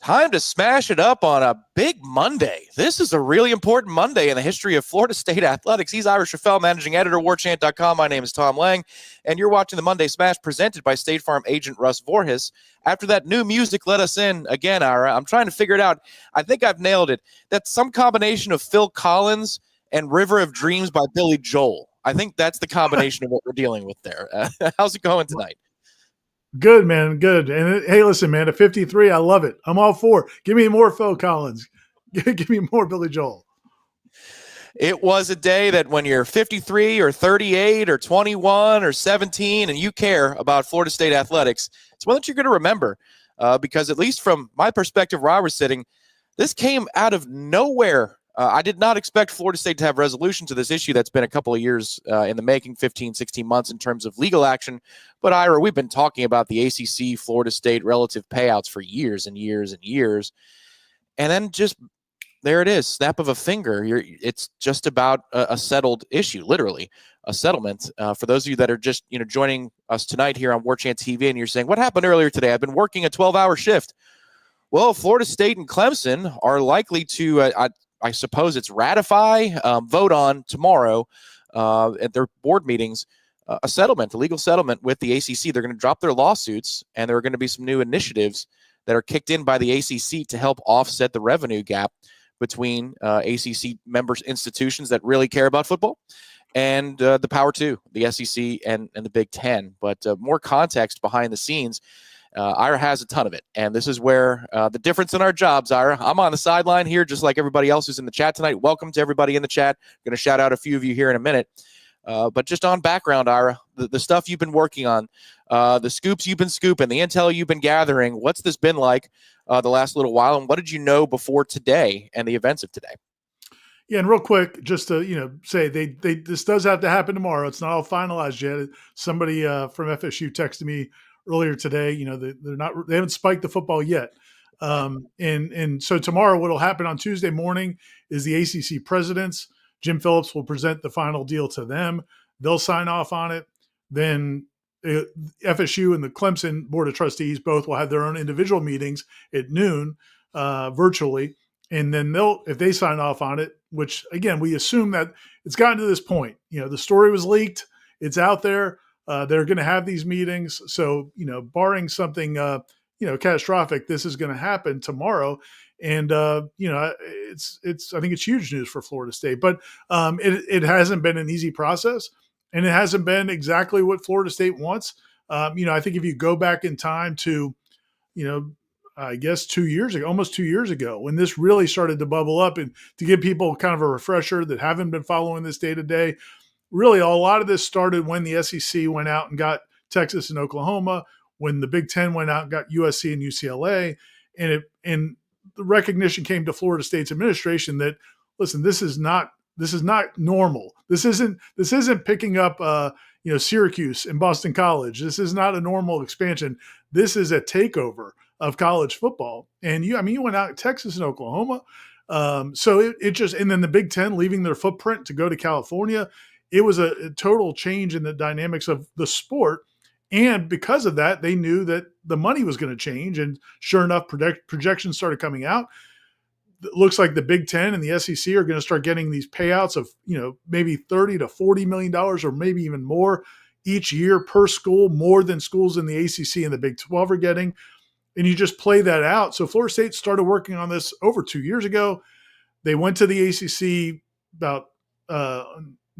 Time to smash it up on a big Monday. This is a really important Monday in the history of Florida State athletics. He's Ira Schafel, managing editor, Warchant.com. My name is Tom Lang, and you're watching the Monday Smash presented by State Farm agent Russ Voorhis. After that new music let us in again, Ira, I'm trying to figure it out. I think I've nailed it. That's some combination of Phil Collins and River of Dreams by Billy Joel. I think that's the combination of what we're dealing with there. How's it going tonight? Good, man. Good. And hey, listen, man, at 53, I love it. I'm all for it. Give me more Phil Collins. Give me more Billy Joel. It was a day that when you're 53 or 38 or 21 or 17 and you care about Florida State athletics, it's one that you're going to remember because at least from my perspective where I was sitting, this came out of nowhere. I did not expect Florida State to have resolution to this issue that's been a couple of years in the making, 15, 16 months in terms of legal action. But, Ira, we've been talking about the ACC, Florida State relative payouts for years and years and years. And then just there it is, snap of a finger. It's just about a settled issue, literally, a settlement. For those of you that are just joining us tonight here on Warchant TV and you're saying, what happened earlier today? I've been working a 12-hour shift. Well, Florida State and Clemson are likely to I suppose it's ratify, vote on tomorrow at their board meetings, a settlement, a legal settlement with the ACC. They're going to drop their lawsuits, and there are going to be some new initiatives that are kicked in by the ACC to help offset the revenue gap between ACC members institutions that really care about football and the Power Two, the SEC and the Big Ten. But more context behind the scenes. Ira has a ton of it, and this is where the difference in our jobs, Ira. I'm on the sideline here just like everybody else who's in the chat tonight. Welcome to everybody in the chat. Going to shout out a few of you here in a minute. But just on background, Ira, the stuff you've been working on, the scoops you've been scooping, the intel you've been gathering, what's this been like the last little while, and what did you know before today and the events of today? Yeah, and real quick, just to say this does have to happen tomorrow. It's not all finalized yet. Somebody from FSU texted me earlier today. They haven't spiked the football yet. And so tomorrow, what'll happen on Tuesday morning is the ACC presidents, Jim Phillips, will present the final deal to them. They'll sign off on it. Then FSU and the Clemson Board of Trustees both will have their own individual meetings at noon virtually. And then if they sign off on it, which again, we assume that it's gotten to this point, the story was leaked, it's out there. They're going to have these meetings. So, barring something, catastrophic, this is going to happen tomorrow. And, I think it's huge news for Florida State, but it hasn't been an easy process, and it hasn't been exactly what Florida State wants. I think if you go back in time to, I guess 2 years ago, almost 2 years ago, when this really started to bubble up, and to give people kind of a refresher that haven't been following this day to day, really, a lot of this started when the SEC went out and got Texas and Oklahoma, when the Big Ten went out and got USC and UCLA, and the recognition came to Florida State's administration that, listen, this is not normal. This isn't picking up Syracuse and Boston College. This is not a normal expansion. This is a takeover of college football. And you went out Texas and Oklahoma, so it just, and then the Big Ten leaving their footprint to go to California. It was a total change in the dynamics of the sport. And because of that, they knew that the money was going to change. And sure enough, projections started coming out. It looks like the Big Ten and the SEC are going to start getting these payouts of, maybe $30 to $40 million or maybe even more each year per school, more than schools in the ACC and the Big 12 are getting. And you just play that out. So Florida State started working on this over 2 years ago. They went to the ACC about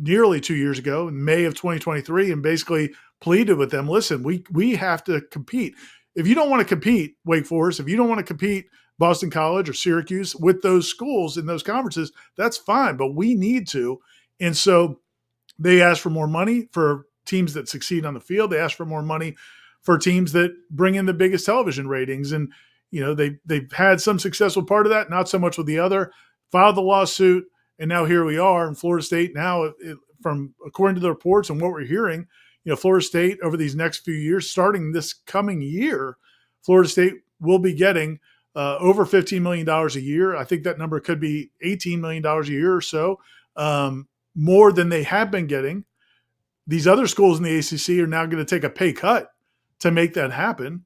nearly 2 years ago in May of 2023 and basically pleaded with them, listen, we have to compete. If you don't want to compete, Wake Forest, if you don't want to compete Boston College or Syracuse with those schools in those conferences, that's fine, but we need to. And so they asked for more money for teams that succeed on the field. They asked for more money for teams that bring in the biggest television ratings. And, they've had some success with part of that, not so much with the other, filed the lawsuit. And now here we are in Florida State. Now, from according to the reports and what we're hearing, Florida State over these next few years, starting this coming year, Florida State will be getting over $15 million a year. I think that number could be $18 million a year or so, more than they have been getting. These other schools in the ACC are now going to take a pay cut to make that happen.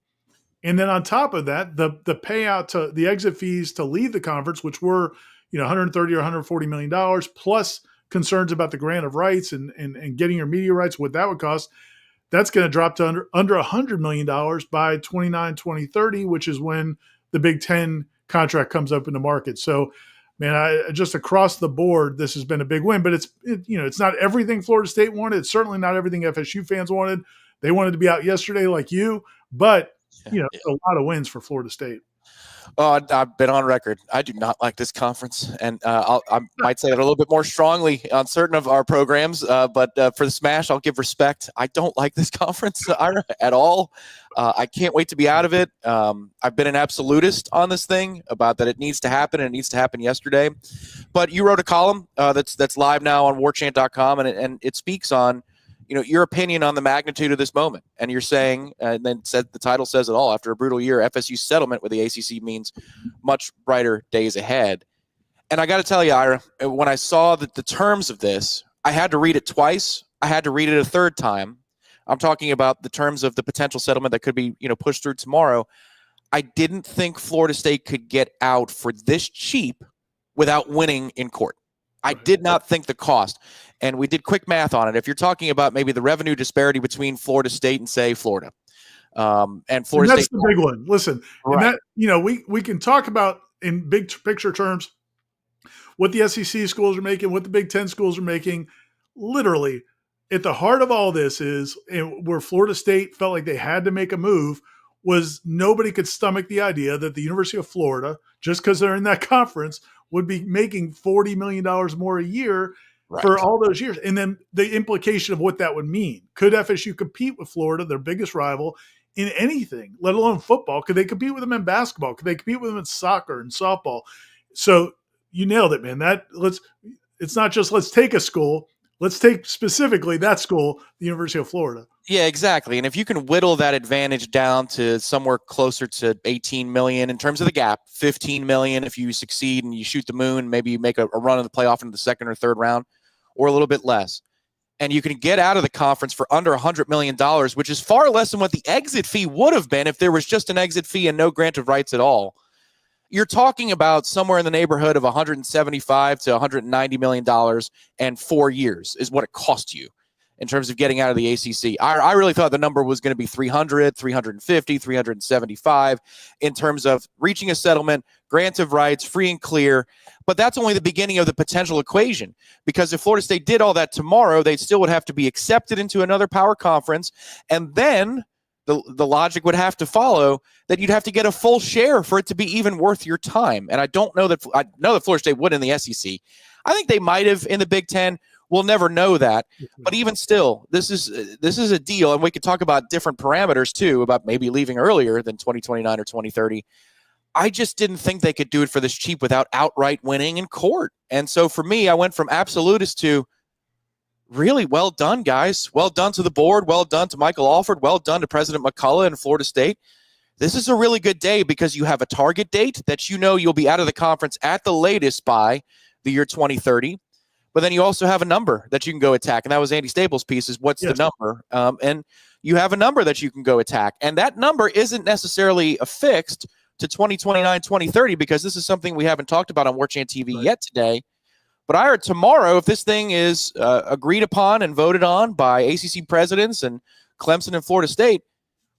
And then on top of that, the payout to the exit fees to leave the conference, which were 130 or 140 million dollars, plus concerns about the grant of rights and getting your media rights, what that would cost. That's going to drop to under $100 million by 2030, which is when the Big Ten contract comes up in the market. So, man, just across the board, this has been a big win. But it's not everything Florida State wanted. It's certainly not everything FSU fans wanted. They wanted to be out yesterday like you, but a lot of wins for Florida State. Oh, I've been on record. I do not like this conference, and I might say that a little bit more strongly on certain of our programs. But for the Smash, I'll give respect. I don't like this conference at all. I can't wait to be out of it. I've been an absolutist on this thing about that it needs to happen, and it needs to happen yesterday. But you wrote a column that's live now on warchant.com, and it speaks on your opinion on the magnitude of this moment. And you're saying, and then the title says it all, after a brutal year, FSU settlement with the ACC means much brighter days ahead. And I got to tell you, Ira, when I saw the terms of this, I had to read it twice. I had to read it a third time. I'm talking about the terms of the potential settlement that could be, pushed through tomorrow. I didn't think Florida State could get out for this cheap without winning in court. I did not think the cost. And we did quick math on it. If you're talking about maybe the revenue disparity between Florida State and, say, Florida, and Florida that's State. the big one. Listen, right. And that, we can talk about in big picture terms what the SEC schools are making, what the Big Ten schools are making. Literally, at the heart of all this is, and where Florida State felt like they had to make a move, was nobody could stomach the idea that the University of Florida, just because they're in that conference, would be making $40 million more a year for all those years. And then the implication of what that would mean. Could FSU compete with Florida, their biggest rival, in anything, let alone football? Could they compete with them in basketball? Could they compete with them in soccer and softball? So you nailed it, man. It's not just let's take a school. Let's take specifically that school, the University of Florida. Yeah, exactly. And if you can whittle that advantage down to somewhere closer to 18 million in terms of the gap, 15 million if you succeed and you shoot the moon, maybe you make a run of the playoff into the second or third round, or a little bit less. And you can get out of the conference for under $100 million, which is far less than what the exit fee would have been if there was just an exit fee and no grant of rights at all. You're talking about somewhere in the neighborhood of $175 to $190 million and 4 years is what it cost you in terms of getting out of the ACC. I really thought the number was going to be 300, 350, 375 in terms of reaching a settlement, grant of rights, free and clear. But that's only the beginning of the potential equation, because if Florida State did all that tomorrow, they still would have to be accepted into another power conference. And then the logic would have to follow that you'd have to get a full share for it to be even worth your time. And I know that Florida State would in the SEC. I think they might have in the Big Ten. We'll never know that. But even still, this is a deal. And we could talk about different parameters too, about maybe leaving earlier than 2029 or 2030. I just didn't think they could do it for this cheap without outright winning in court. And so for me, I went from absolutist to really well done, guys. Well done to the board. Well done to Michael Alford. Well done to President McCullough and Florida State. This is a really good day because you have a target date that you'll be out of the conference at the latest by the year 2030. But then you also have a number that you can go attack. And that was Andy Staples' piece, is what's the number? And you have a number that you can go attack. And that number isn't necessarily affixed to 2029, 2030, because this is something we haven't talked about on Warchant TV yet today. But I heard tomorrow, if this thing is agreed upon and voted on by ACC presidents and Clemson and Florida State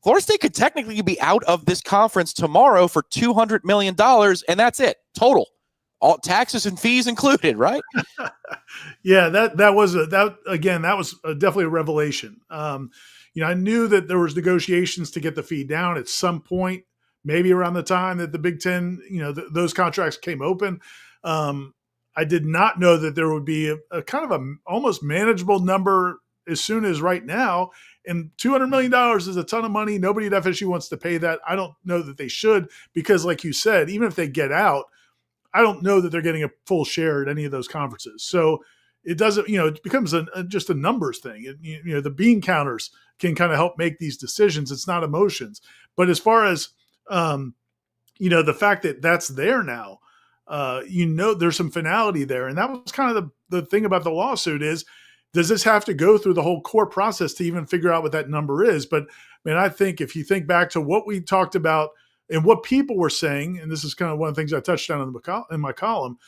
could technically be out of this conference tomorrow for $200 million, and that's it, total. All taxes and fees included, right? Yeah, that was definitely a revelation. I knew that there was negotiations to get the fee down at some point, maybe around the time that the Big Ten, those contracts came open. I did not know that there would be a kind of a almost manageable number as soon as right now. And $200 million is a ton of money. Nobody at FSU wants to pay that. I don't know that they should, because like you said, even if they get out, I don't know that they're getting a full share at any of those conferences. So it doesn't, it becomes just a numbers thing. The bean counters can kind of help make these decisions. It's not emotions. But as far as, the fact that that's there now, there's some finality there. And that was kind of the thing about the lawsuit is Does this have to go through the whole core process to even figure out what that number is? But man, I think if you think back to what we talked about and what people were saying, and this is kind of one of the things I touched on in my column,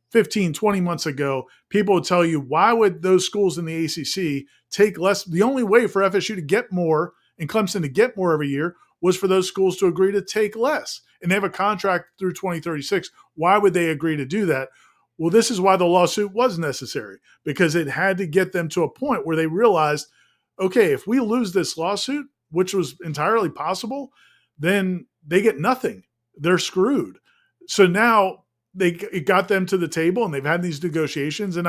15, 20 months ago, people would tell you, why would those schools in the ACC take less? The only way for FSU to get more and Clemson to get more every year was for those schools to agree to take less. And they have a contract through 2036. Why would they agree to do that? Well, this is why the lawsuit was necessary, because it had to get them to a point where they realized, okay, if we lose this lawsuit, which was entirely possible, then they get nothing. They're screwed. So now it got them to the table, and they've had these negotiations. And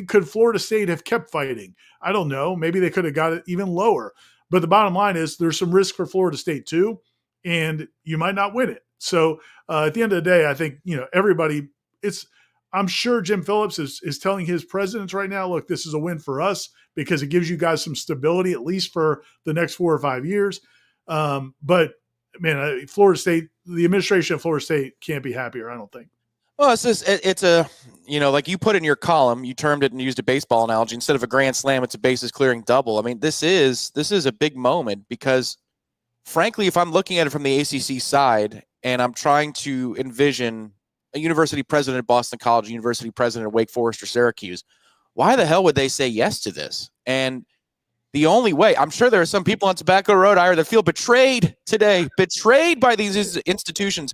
could Florida State have kept fighting? I don't know. Maybe they could have got it even lower. But the bottom line is there's some risk for Florida State too, and you might not win it. So at the end of the day, I think everybody. I'm sure Jim Phillips is telling his presidents right now, look, this is a win for us because it gives you guys some stability at least for the next 4 or 5 years. But man, Florida State, the administration of Florida State can't be happier, I don't think. Well, it's a, like you put in your column, you termed it and used a baseball analogy. Instead of a grand slam, it's a bases clearing double. I mean, this is a big moment because, frankly, if I'm looking at it from the ACC side and I'm trying to envision a university president at Boston College, a university president at Wake Forest or Syracuse, why the hell would they say yes to this? And the only way, I'm sure there are some people on Tobacco Road, Ira, that feel betrayed today, betrayed by these institutions.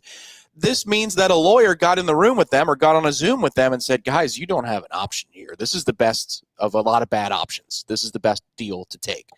This means that a lawyer got in the room with them or got on a Zoom with them and said, guys, you don't have an option here. This is the best of a lot of bad options. This is the best deal to take.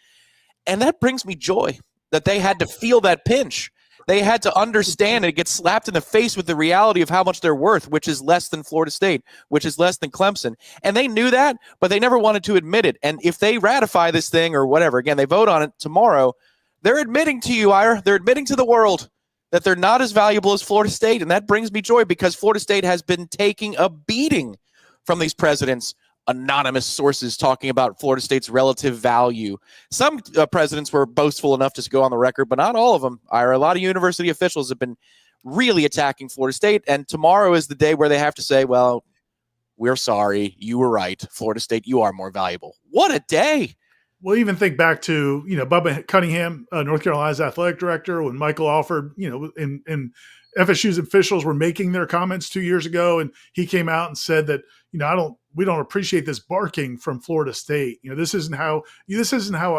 And that brings me joy that they had to feel that pinch. They had to understand and get slapped in the face with the reality of how much they're worth, which is less than Florida State, which is less than Clemson. And they knew that, but they never wanted to admit it. And if they ratify this thing or whatever, again, they vote on it tomorrow, they're admitting to you, Ira, they're admitting to the world that they're not as valuable as Florida State. And that brings me joy because Florida State has been taking a beating from these presidents. Anonymous sources talking about Florida State's relative value. Some presidents were boastful enough to go on the record, but not all of them. Ira, a lot of university officials have been really attacking Florida State, and tomorrow is the day where they have to say, well, we're sorry, you were right. Florida State, you are more valuable. What a day. Well, even think back to, Bubba Cunningham, North Carolina's athletic director, when Michael Alford, and FSU's officials were making their comments 2 years ago, and he came out and said that, we don't appreciate this barking from Florida State. This isn't how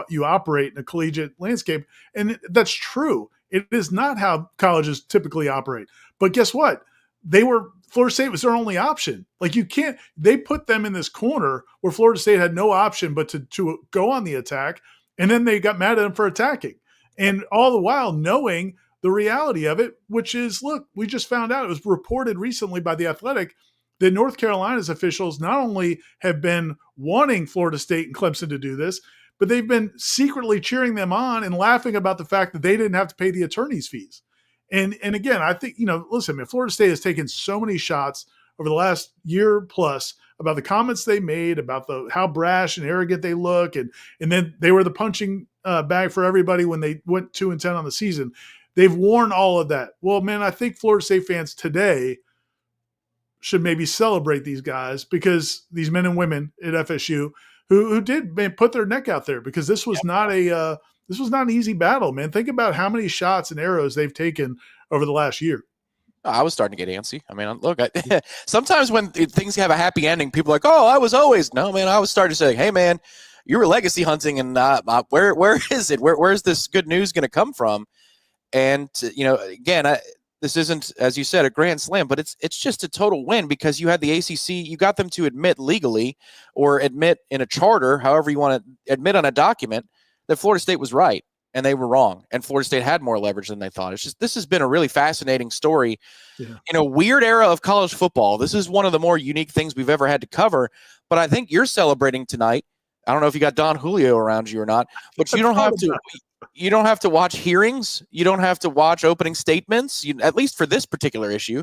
you operate in a collegiate landscape. And that's true. It is not how colleges typically operate. But guess what? Florida State was their only option. They put them in this corner where Florida State had no option but to go on the attack. And then they got mad at them for attacking. And all the while knowing the reality of it, which is, look, we just found out, it was reported recently by The Athletic, that North Carolina's officials not only have been wanting Florida State and Clemson to do this, but they've been secretly cheering them on and laughing about the fact that they didn't have to pay the attorney's fees. And again, I think, listen, man, Florida State has taken so many shots over the last year plus about the comments they made, about how brash and arrogant they look. And then they were the punching bag for everybody when they went 2-10 on the season. They've worn all of that. Well, man, I think Florida State fans today should maybe celebrate these guys, because these men and women at FSU who did put their neck out there, because this was not an easy battle, man. Think about how many shots and arrows they've taken over the last year. I was starting to get antsy. I mean, look, sometimes when things have a happy ending, people are like, oh, I was always. No, man, I was starting to say, hey, man, you were legacy hunting, and where is it? Where's this good news going to come from? And, again, this isn't, as you said, a grand slam, but it's just a total win, because you had the ACC, you got them to admit legally or admit in a charter, however you want to admit on a document, that Florida State was right and they were wrong, and Florida State had more leverage than they thought. It's just, this has been a really fascinating story in a weird era of college football. This is one of the more unique things we've ever had to cover, but I think you're celebrating tonight. I don't know if you got Don Julio around you or not, but you don't have to. You don't have to watch hearings. You don't have to watch opening statements, at least for this particular issue.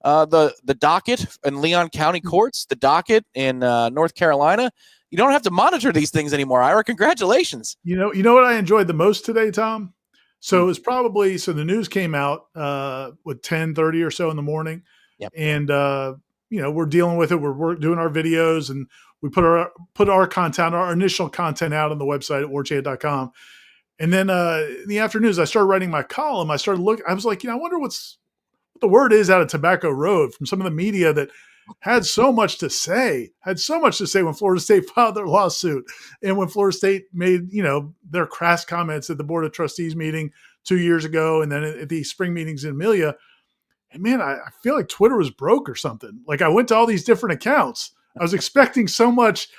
The docket in Leon County courts, the docket in North Carolina. You don't have to monitor these things anymore, Ira. Congratulations. You know what I enjoyed the most today, Tom? So it was probably, the news came out with 10:30 or so in the morning. Yep. And we're dealing with it. We're doing our videos, and we put our content, our initial content out on the website at warchant.com. And then in the afternoons, I started writing my column. I started looking. I was like, I wonder what the word is out of Tobacco Road from some of the media that had so much to say when Florida State filed their lawsuit, and when Florida State made, their crass comments at the Board of Trustees meeting 2 years ago, and then at the spring meetings in Amelia. And man, I feel like Twitter was broke or something. Like, I went to all these different accounts. I was expecting so much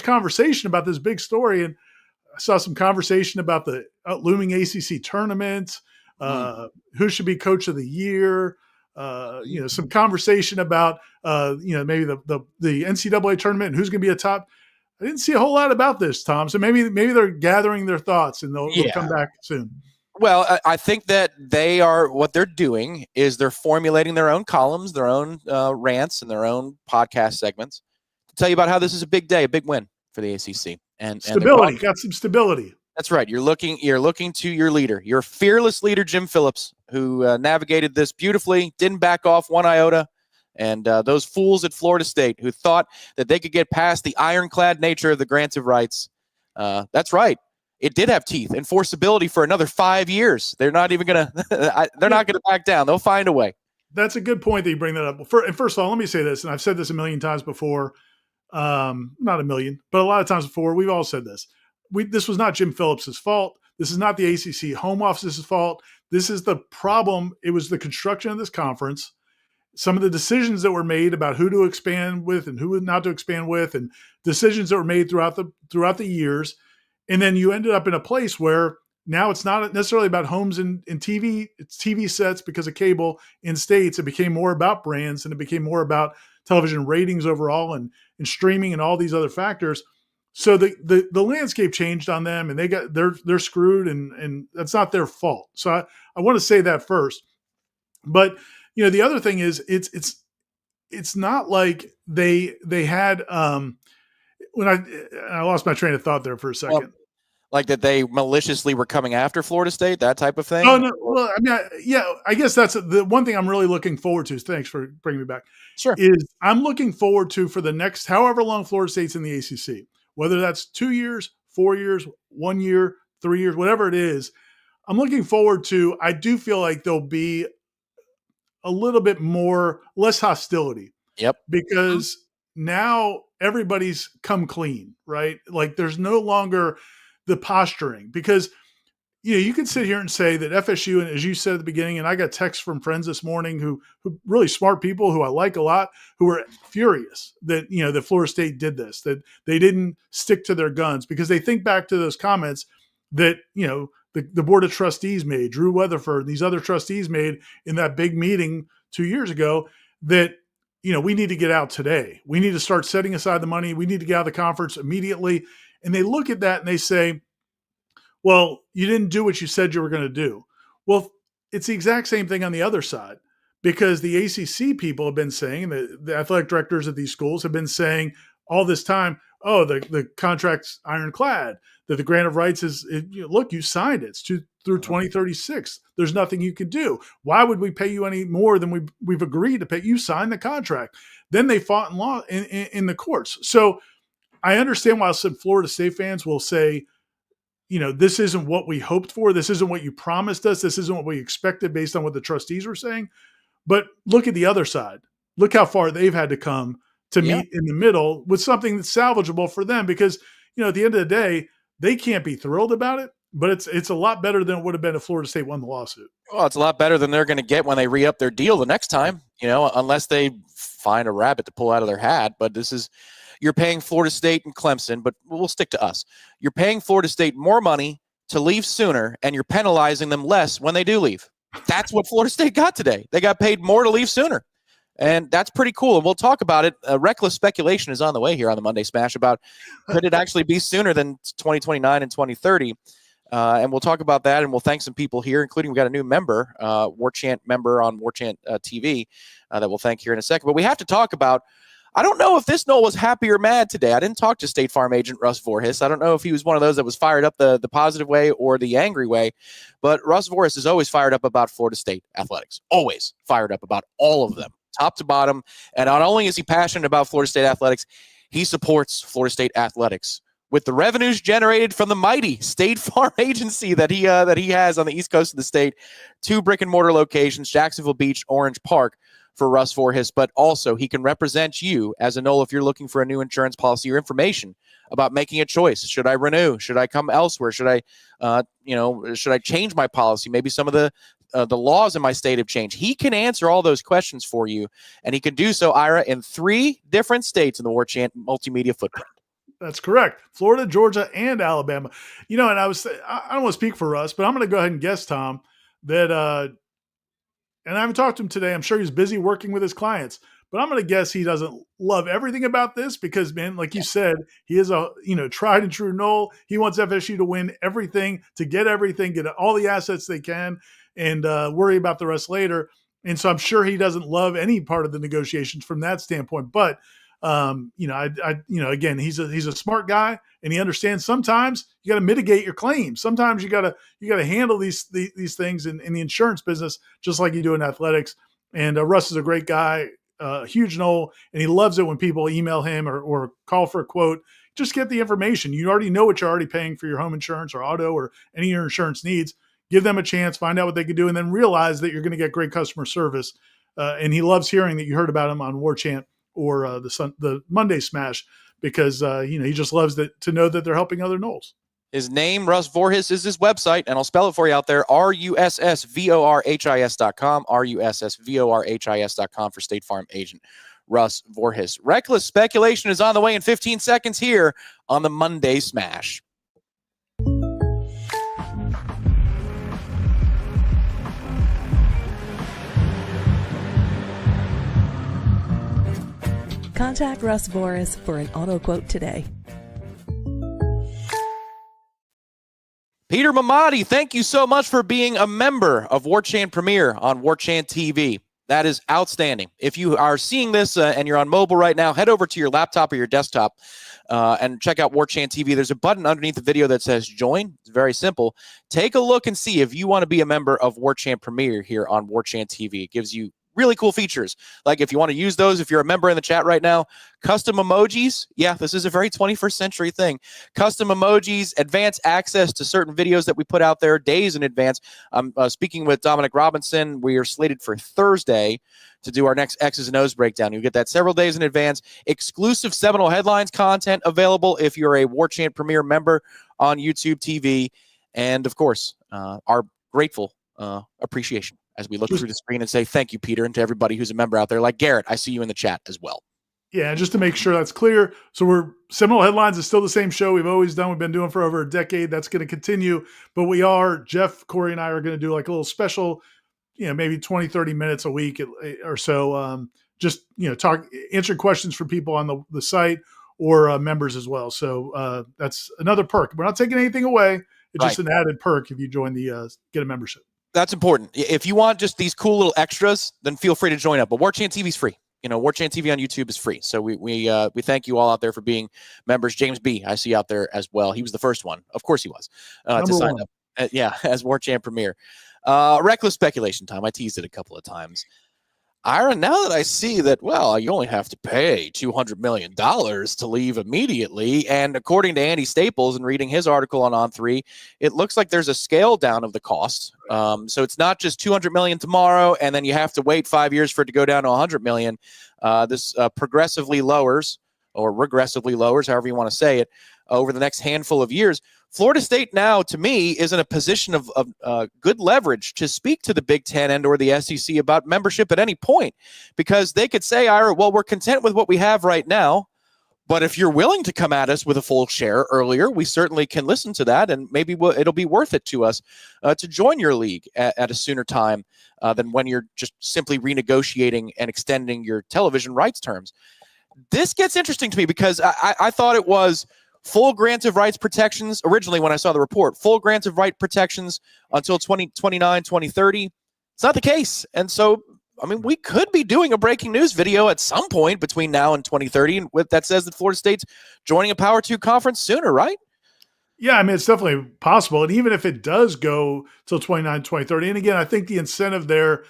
conversation about this big story. And I saw some conversation about the looming ACC tournament, who should be coach of the year, some conversation about, maybe the NCAA tournament and who's going to be a top. I didn't see a whole lot about this, Tom. So maybe they're gathering their thoughts, and they'll come back soon. Well, I think that what they're doing is they're formulating their own columns, their own rants, and their own podcast segments to tell you about how this is a big day, a big win for the ACC. And stability, got some stability. That's right. You're looking to your leader, your fearless leader, Jim Phillips, who navigated this beautifully, didn't back off one iota. And those fools at Florida State who thought that they could get past the ironclad nature of the grants of rights. That's right. It did have teeth, enforceability for another 5 years. They're not even going to – they're not going to back down. They'll find a way. That's a good point that you bring that up. First of all, let me say this, and I've said this a million times before. Not a million, but a lot of times before. We've all said this. This was not Jim Phillips' fault. This is not the ACC home office's fault. This is the problem. It was the construction of this conference. Some of the decisions that were made about who to expand with and who not to expand with, and decisions that were made throughout the years. And then you ended up in a place where now it's not necessarily about homes and TV. It's TV sets because of cable in states. It became more about brands, and it became more about television ratings overall, and streaming and all these other factors. So the landscape changed on them, and they're screwed, and that's not their fault. So I want to say that first. But the other thing is it's not like they had when I lost my train of thought there for a second. Like that they maliciously were coming after Florida State, that type of thing? Oh, no. Well, I mean, I guess that's the one thing I'm really looking forward to. Thanks for bringing me back. Sure. Is I'm looking forward to, for the next however long Florida State's in the ACC, whether that's 2 years, 4 years, 1 year, 3 years, whatever it is, I'm looking forward to, I do feel like there'll be a little bit less hostility. Yep. Because now everybody's come clean, right? Like, there's no longer the posturing, because you can sit here and say that FSU, and as you said at the beginning, and I got texts from friends this morning who really smart people who I like a lot, who were furious that that Florida State did this, that they didn't stick to their guns, because they think back to those comments that the Board of Trustees made, Drew Weatherford, and these other trustees made in that big meeting 2 years ago, that we need to get out today. We need to start setting aside the money. We need to get out of the conference immediately. And they look at that and they say, well, you didn't do what you said you were going to do. Well, it's the exact same thing on the other side, because the ACC people have been saying, the athletic directors of these schools have been saying all this time, oh, the contract's ironclad, that the grant of rights is, look, you signed it. It's through 2036. There's nothing you can do. Why would we pay you any more than we've agreed to pay? You signed the contract. Then they fought in law in the courts. So I understand why some Florida State fans will say, this isn't what we hoped for. This isn't what you promised us. This isn't what we expected based on what the trustees were saying. But look at the other side. Look how far they've had to come to meet in the middle with something that's salvageable for them, because, at the end of the day, they can't be thrilled about it, but it's a lot better than it would have been if Florida State won the lawsuit. Well, it's a lot better than they're going to get when they re-up their deal the next time, unless they find a rabbit to pull out of their hat. But you're paying Florida State and Clemson, but we'll stick to us. You're paying Florida State more money to leave sooner, and you're penalizing them less when they do leave. That's what Florida State got today. They got paid more to leave sooner. And that's pretty cool. And we'll talk about it. Reckless speculation is on the way here on the Monday Smash about could it actually be sooner than 2029 and 2030. And we'll talk about that, and we'll thank some people here, including we got a new member, Warchant member on Warchant TV that we'll thank here in a second. But we have to talk about, I don't know if this Nole was happy or mad today. I didn't talk to State Farm agent Russ Voorhis. I don't know if he was one of those that was fired up the positive way or the angry way, but Russ Voorhis is always fired up about Florida State athletics, always fired up about all of them. top to bottom. And not only is he passionate about Florida State athletics, he supports Florida State athletics with the revenues generated from the mighty State Farm agency that he has on the east coast of the state. 2 brick and mortar locations, Jacksonville Beach, Orange Park, for Russ Voorhis. But also he can represent you as a Nole if you're looking for a new insurance policy or information about making a choice. Should I renew? Should I come elsewhere? Should I change my policy? Maybe some of the laws in my state have changed. He can answer all those questions for you, and he can do so, Ira, in 3 different states in the Warchant multimedia footprint. That's correct. Florida, Georgia, and Alabama. And I don't want to speak for Russ, but I'm going to go ahead and guess, Tom, that, and I haven't talked to him today. I'm sure he's busy working with his clients, but I'm going to guess he doesn't love everything about this because, man, like you said, he is a, tried and true Nole. He wants FSU to win everything, to get everything, get all the assets they can, and worry about the rest later. And so I'm sure he doesn't love any part of the negotiations from that standpoint, but again, he's a smart guy, and he understands sometimes you got to mitigate your claims. Sometimes you got to handle these things in the insurance business, just like you do in athletics. And Russ is a great guy, huge Nole, and he loves it when people email him or call for a quote. Just get the information. You already know what you're already paying for your home insurance or auto or any of your insurance needs. Give them a chance, find out what they can do, and then realize that you're going to get great customer service. And he loves hearing that you heard about him on Warchant or the Monday Smash, because he just loves to know that they're helping other Noles. His name, Russ Voorhis, is his website, and I'll spell it for you out there, RUSSVORHIS.com, RUSSVORHIS.com for State Farm agent Russ Voorhis. Reckless Speculation is on the way in 15 seconds here on the Monday Smash. Contact Russ Voorhis for an auto quote today. Peter Mamadi, thank you so much for being a member of Warchant Premier on Warchant TV. That is outstanding. If you are seeing this and you're on mobile right now, head over to your laptop or your desktop and check out Warchant TV. There's a button underneath the video that says join. It's very simple. Take a look and see if you want to be a member of Warchant Premier here on Warchant TV. It gives you really cool features. Like if you want to use those, if you're a member in the chat right now, custom emojis. Yeah, this is a very 21st century thing. Custom emojis, advanced access to certain videos that we put out there days in advance. I'm speaking with Dominic Robinson. We are slated for Thursday to do our next X's and O's breakdown. You get that several days in advance. Exclusive Seminole Headlines content available if you're a Warchant Premier member on YouTube TV. And of course, our grateful appreciation as we look through the screen and say thank you, Peter, and to everybody who's a member out there. Like Garrett, I see you in the chat as well. Yeah, just to make sure that's clear. So Seminole Headlines is still the same show we've always done. We've been doing for over a decade. That's going to continue. But Jeff, Corey, and I are going to do like a little special, maybe 20, 30 minutes a week or so. Answer questions for people on the site or members as well. So that's another perk. We're not taking anything away. It's just an added perk if you join get a membership. That's important. If you want just these cool little extras, then feel free to join up. But Warchant TV is free. Warchant TV on YouTube is free. So we thank you all out there for being members. James B, I see out there as well. He was the first one. Of course he was to sign up. As Warchant Premier. Reckless Speculation time. I teased it a couple of times. Ira, now that I see that, you only have to pay $200 million to leave immediately. And according to Andy Staples and reading his article on On3, it looks like there's a scale down of the cost. So it's not just $200 million tomorrow, and then you have to wait 5 years for it to go down to $100 million. This progressively lowers, or regressively lowers, however you want to say it, over the next handful of years. Florida State now, to me, is in a position of good leverage to speak to the Big Ten and or the SEC about membership at any point, because they could say, Ira, we're content with what we have right now, but if you're willing to come at us with a full share earlier, we certainly can listen to that, and maybe it'll be worth it to us to join your league at a sooner time than when you're just simply renegotiating and extending your television rights terms. This gets interesting to me because I thought it was full grant of rights protections. Originally, when I saw the report, full grant of right protections until 2029, 2030. It's not the case. And so, we could be doing a breaking news video at some point between now and 2030 that says that Florida State's joining a Power 2 conference sooner, right? Yeah, it's definitely possible. And even if it does go till 2029, 2030, and again, I think the incentive there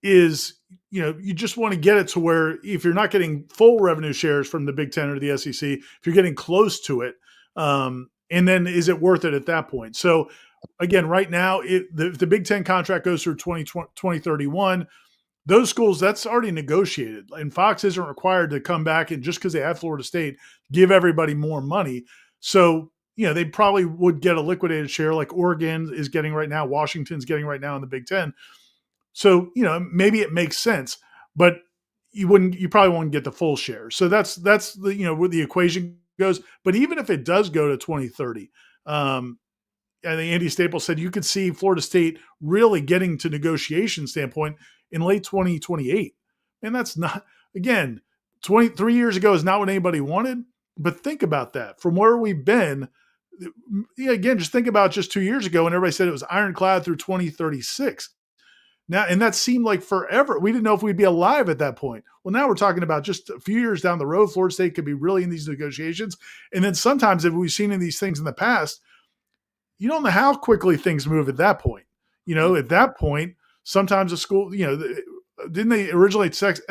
is you just want to get it to where if you're not getting full revenue shares from the Big Ten or the SEC, if you're getting close to it, and then is it worth it at that point? So again, right now, the Big Ten contract goes through 2031. Those schools, that's already negotiated. And Fox isn't required to come back and just because they have Florida State, give everybody more money. So, they probably would get a liquidated share like Oregon is getting right now, Washington's getting right now in the Big Ten. So, maybe it makes sense, but you probably won't get the full share. So that's the, where the equation goes. But even if it does go to 2030, I think Andy Staples said you could see Florida State really getting to negotiation standpoint in late 2028. And that's not, again, 23 years ago is not what anybody wanted. But think about that. From where we've been, again, just think about just 2 years ago when everybody said it was ironclad through 2036. Now, and that seemed like forever. We didn't know if we'd be alive at that point. Well, now we're talking about just a few years down the road, Florida State could be really in these negotiations. And then sometimes, if we've seen in these things in the past, you don't know how quickly things move at that point. At that point, sometimes a school, didn't they originally Texas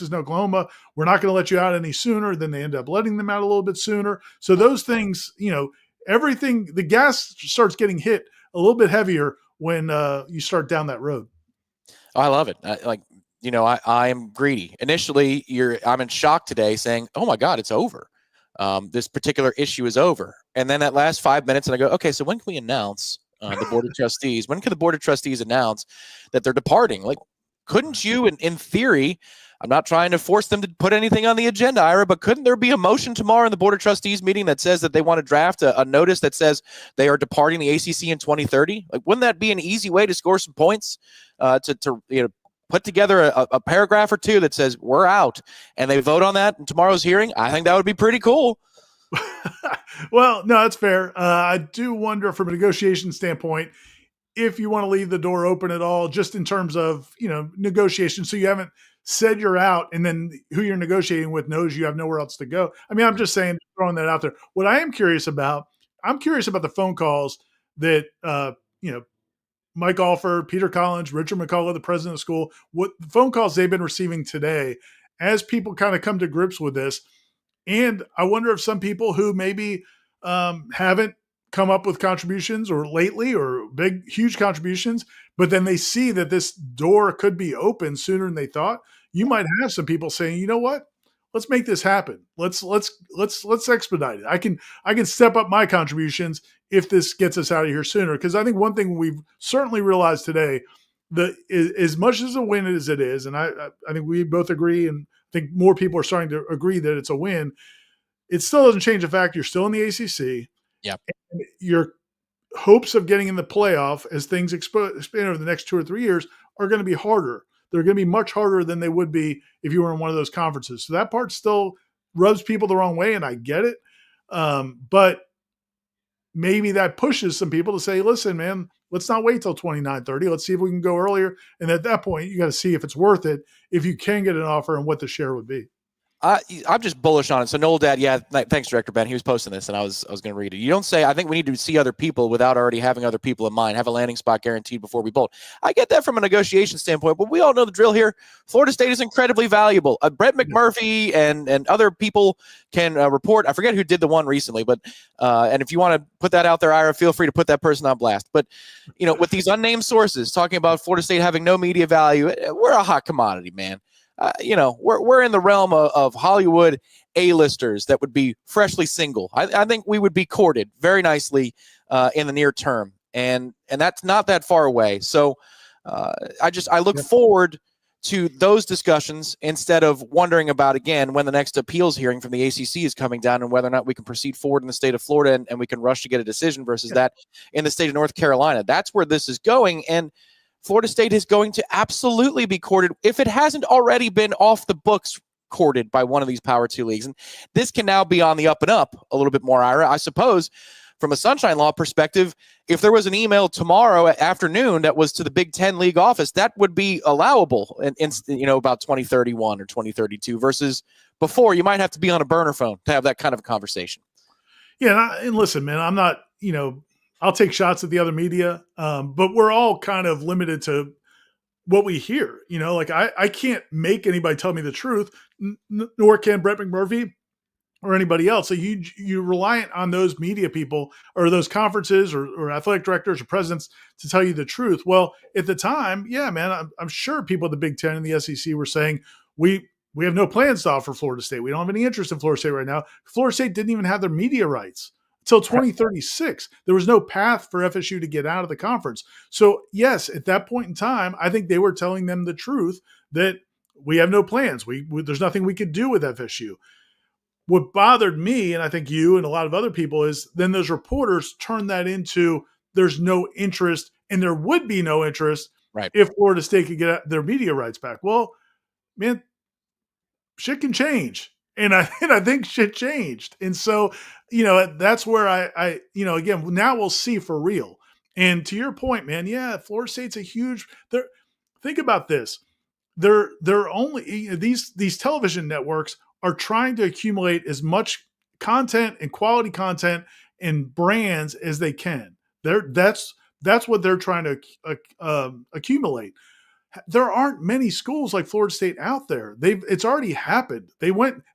and Oklahoma, we're not going to let you out any sooner. Then they end up letting them out a little bit sooner. So those things, everything, the gas starts getting hit a little bit heavier when you start down that road. I love it. I am greedy. Initially, I'm in shock today saying, oh my God, it's over. This particular issue is over. And then that last 5 minutes and I go, okay, so when can we announce the Board of Trustees? When can the Board of Trustees announce that they're departing? Like, couldn't you, in theory, I'm not trying to force them to put anything on the agenda, Ira, but couldn't there be a motion tomorrow in the Board of Trustees meeting that says that they want to draft a notice that says they are departing the ACC in 2030? Like, wouldn't that be an easy way to score some points to put together a paragraph or two that says we're out, and they vote on that in tomorrow's hearing? I think that would be pretty cool. Well, no, that's fair. I do wonder from a negotiation standpoint, if you want to leave the door open at all, just in terms of, negotiation. So you haven't said you're out and then who you're negotiating with knows you have nowhere else to go. I mean, I'm just saying, throwing that out there. What I am curious about, the phone calls that, Mike Alford, Peter Collins, Richard McCullough, the president of the school, what the phone calls they've been receiving today as people kind of come to grips with this. And I wonder if some people who maybe haven't come up with contributions or lately or big, huge contributions, but then they see that this door could be open sooner than they thought. You might have some people saying, you know what? Let's make this happen. Let's expedite it. I can step up my contributions if this gets us out of here sooner. Because I think one thing we've certainly realized today, that as much as a win as it is, and I think we both agree, and I think more people are starting to agree that it's a win, it still doesn't change the fact you're still in the ACC. Yep. And your hopes of getting in the playoff as things expand over the next 2 or 3 years are going to be harder. They're going to be much harder than they would be if you were in one of those conferences. So that part still rubs people the wrong way, and I get it. But maybe that pushes some people to say, listen, man, let's not wait till 29, 30. Let's see if we can go earlier. And at that point, you got to see if it's worth it, if you can get an offer and what the share would be. I'm just bullish on it. So Noel Dad, yeah, thanks, Director Ben. He was posting this, and I was going to read it. You don't say, I think we need to see other people without already having other people in mind, have a landing spot guaranteed before we bolt. I get that from a negotiation standpoint, but we all know the drill here. Florida State is incredibly valuable. Brett McMurphy and other people can report. I forget who did the one recently, but and if you want to put that out there, Ira, feel free to put that person on blast. But, with these unnamed sources talking about Florida State having no media value, we're a hot commodity, man. We're in the realm of Hollywood A-listers that would be freshly single. I think we would be courted very nicely in the near term, and that's not that far away. So I look forward to those discussions instead of wondering about, again, when the next appeals hearing from the ACC is coming down and whether or not we can proceed forward in the state of Florida and we can rush to get a decision versus that in the state of North Carolina. That's where this is going, and Florida State is going to absolutely be courted if it hasn't already been off the books courted by one of these Power 2 leagues. And this can now be on the up and up a little bit more, Ira. I suppose from a Sunshine Law perspective, if there was an email tomorrow afternoon that was to the Big Ten League office, that would be allowable in about 2031 or 2032 versus before you might have to be on a burner phone to have that kind of a conversation. Yeah. And listen, man, I'm not, I'll take shots at the other media, but we're all kind of limited to what we hear. Like I can't make anybody tell me the truth, nor can Brett McMurphy or anybody else. So you reliant on those media people or those conferences or athletic directors or presidents to tell you the truth. Well, at the time, yeah, man, I'm sure people at the Big Ten and the SEC were saying we have no plans to offer Florida State. We don't have any interest in Florida State right now. Florida State didn't even have their media rights until 2036. There was no path for FSU to get out of the conference. So yes, at that point in time, I think they were telling them the truth that we have no plans. There's nothing we could do with FSU. What bothered me, and I think you and a lot of other people, is then those reporters turned that into there's no interest, and there would be no interest if Florida State could get their media rights back. Well, man, shit can change. And I think shit changed. And so, that's where I again, now we'll see for real. And to your point, man, yeah, Florida State's a huge think about this. They're only these television networks are trying to accumulate as much content and quality content and brands as they can. That's what they're trying to accumulate. There aren't many schools like Florida State out there. It's already happened.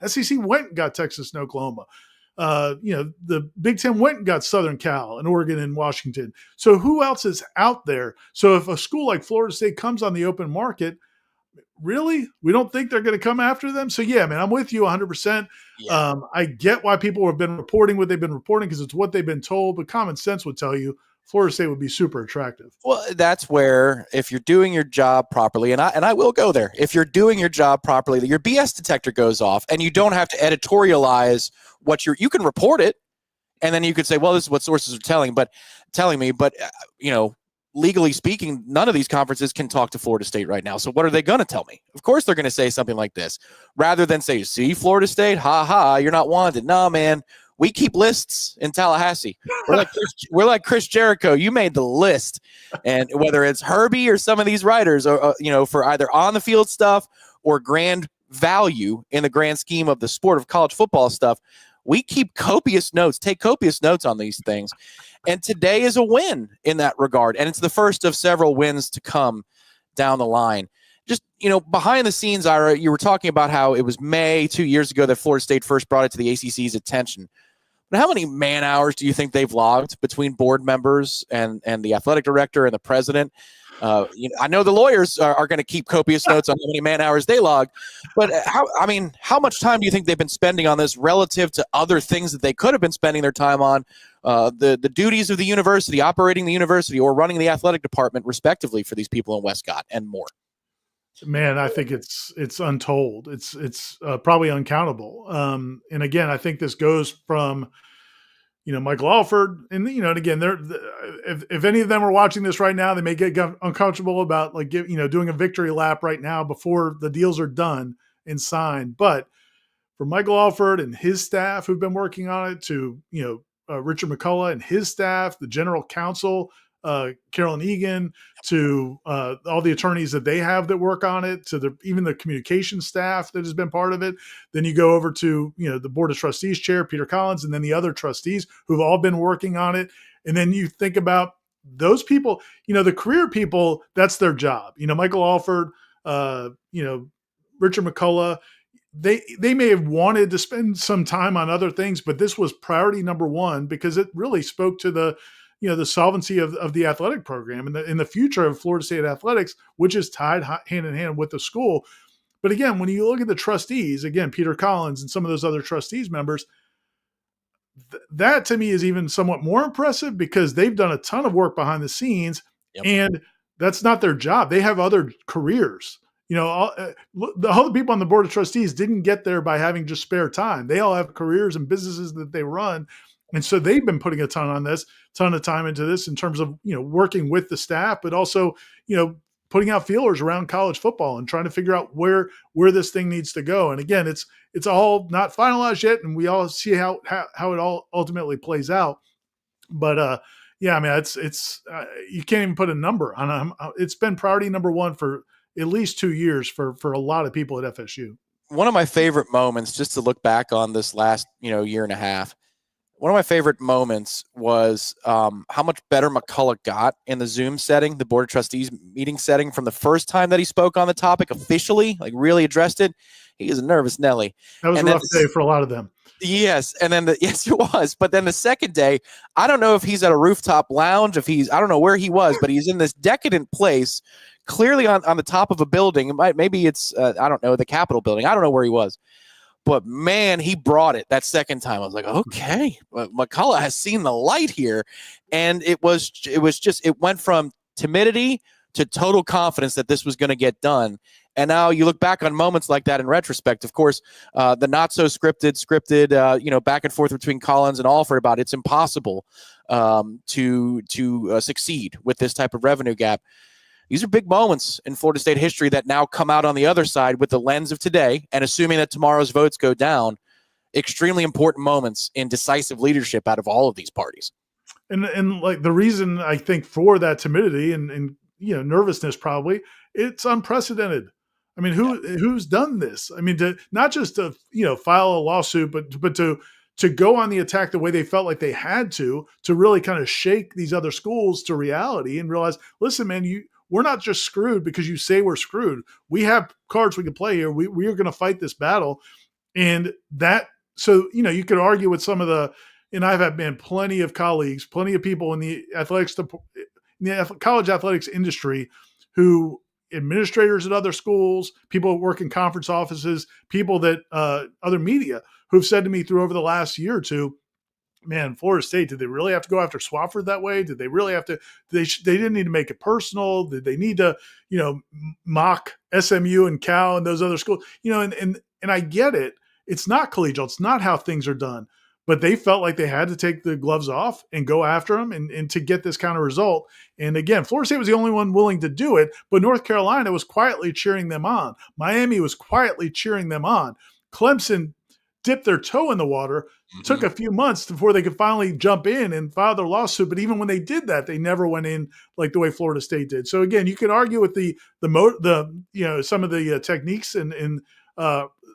SEC went and got Texas and Oklahoma. The Big Ten went and got Southern Cal and Oregon and Washington. So who else is out there? So if a school like Florida State comes on the open market, really? We don't think they're going to come after them? So, yeah, man, I'm with you 100%. Yeah. I get why people have been reporting what they've been reporting because it's what they've been told, but common sense would tell you Florida State would be super attractive. Well, that's where if you're doing your job properly, and I will go there, if you're doing your job properly, your BS detector goes off and you don't have to editorialize what you can report it, and then you could say, well, this is what sources are telling me, but legally speaking, none of these conferences can talk to Florida State right now. So what are they going to tell me? Of course they're going to say something like this, rather than say, see, Florida State, you're not wanted. No, man, we keep lists in Tallahassee. We're like Chris Jericho. You made the list. And whether it's Herbie or some of these writers, or for either on the field stuff or grand value in the grand scheme of the sport of college football stuff, we keep take copious notes on these things. And today is a win in that regard. And it's the first of several wins to come down the line. Just, behind the scenes, Ira, you were talking about how it was May 2 years ago that Florida State first brought it to the ACC's attention. But how many man hours do you think they've logged between board members and the athletic director and the president? I know the lawyers are going to keep copious notes on how many man hours they log, but how much time do you think they've been spending on this relative to other things that they could have been spending their time on, the duties of the university, operating the university, or running the athletic department, respectively, for these people in Westcott and more? Man, I think it's untold. It's probably uncountable. And again, I think this goes from Michael Alford, and and again, if any of them are watching this right now, they may get uncomfortable about doing a victory lap right now before the deals are done and signed. But for Michael Alford and his staff who've been working on it, to Richard McCullough and his staff, the general counsel, Carolyn Egan, to all the attorneys that they have that work on it, to even the communication staff that has been part of it. Then you go over to the Board of Trustees chair, Peter Collins, and then the other trustees who've all been working on it. And then you think about those people, the career people, that's their job. Michael Alford, Richard McCullough, they may have wanted to spend some time on other things, but this was priority number one because it really spoke to the solvency of the athletic program and in the future of Florida State athletics, which is tied hand in hand with the school. But again, when you look at the trustees, again, Peter Collins and some of those other trustees members, that to me is even somewhat more impressive because they've done a ton of work behind the scenes. Yep. And that's not their job. They have other careers. All the people on the Board of Trustees didn't get there by having just spare time. They all have careers and businesses that they run. And so they've been putting a ton of time into this in terms of, working with the staff, but also, putting out feelers around college football and trying to figure out where this thing needs to go. And again, it's all not finalized yet, and we all see how it all ultimately plays out. But yeah, I mean, it's you can't even put a number on them. It's been priority number one for at least 2 years for a lot of people at FSU. One of my favorite moments, just to look back on this last year and a half, one of my favorite moments was how much better McCullough got in the Zoom setting, the Board of Trustees meeting setting, from the first time that he spoke on the topic officially, like really addressed it. He is a nervous Nelly. That was And a then rough day for a lot of them. Yes, and then yes, it was. But then the second day, I don't know if he's at a rooftop lounge, I don't know where he was, but he's in this decadent place, clearly on the top of a building. Maybe it's I don't know, the Capitol building. I don't know where he was. But man, he brought it that second time. I was like, okay, McCullough has seen the light here, and it went from timidity to total confidence that this was going to get done. And now you look back on moments like that in retrospect. Of course, the not so scripted, back and forth between Collins and Alford about it's impossible to succeed with this type of revenue gap. These are big moments in Florida State history that now come out on the other side with the lens of today, and assuming that tomorrow's votes go down, extremely important moments in decisive leadership out of all of these parties. And like the reason I think for that timidity and nervousness, probably it's unprecedented. I mean, who's done this? I mean, not just to file a lawsuit, but to go on the attack the way they felt like they had to really kind of shake these other schools to reality and realize, listen, man, we're not just screwed because you say we're screwed. We have cards we can play here. We are going to fight this battle. And that, so, you could argue with some of and I've had plenty of colleagues, plenty of people in the college athletics industry who administrators at other schools, people who work in conference offices, people that other media who've said to me through over the last year or two, man, Florida State, did they really have to go after Swofford that way? Did they really have to? They didn't need to make it personal. Did they need to, mock SMU and Cal and those other schools? And I get it. It's not collegial. It's not how things are done. But they felt like they had to take the gloves off and go after them and to get this kind of result. And again, Florida State was the only one willing to do it, but North Carolina was quietly cheering them on. Miami was quietly cheering them on. Clemson dipped their toe in the water, took a few months before they could finally jump in and file their lawsuit. But even when they did that, they never went in like the way Florida State did. So again, you could argue with some of the techniques and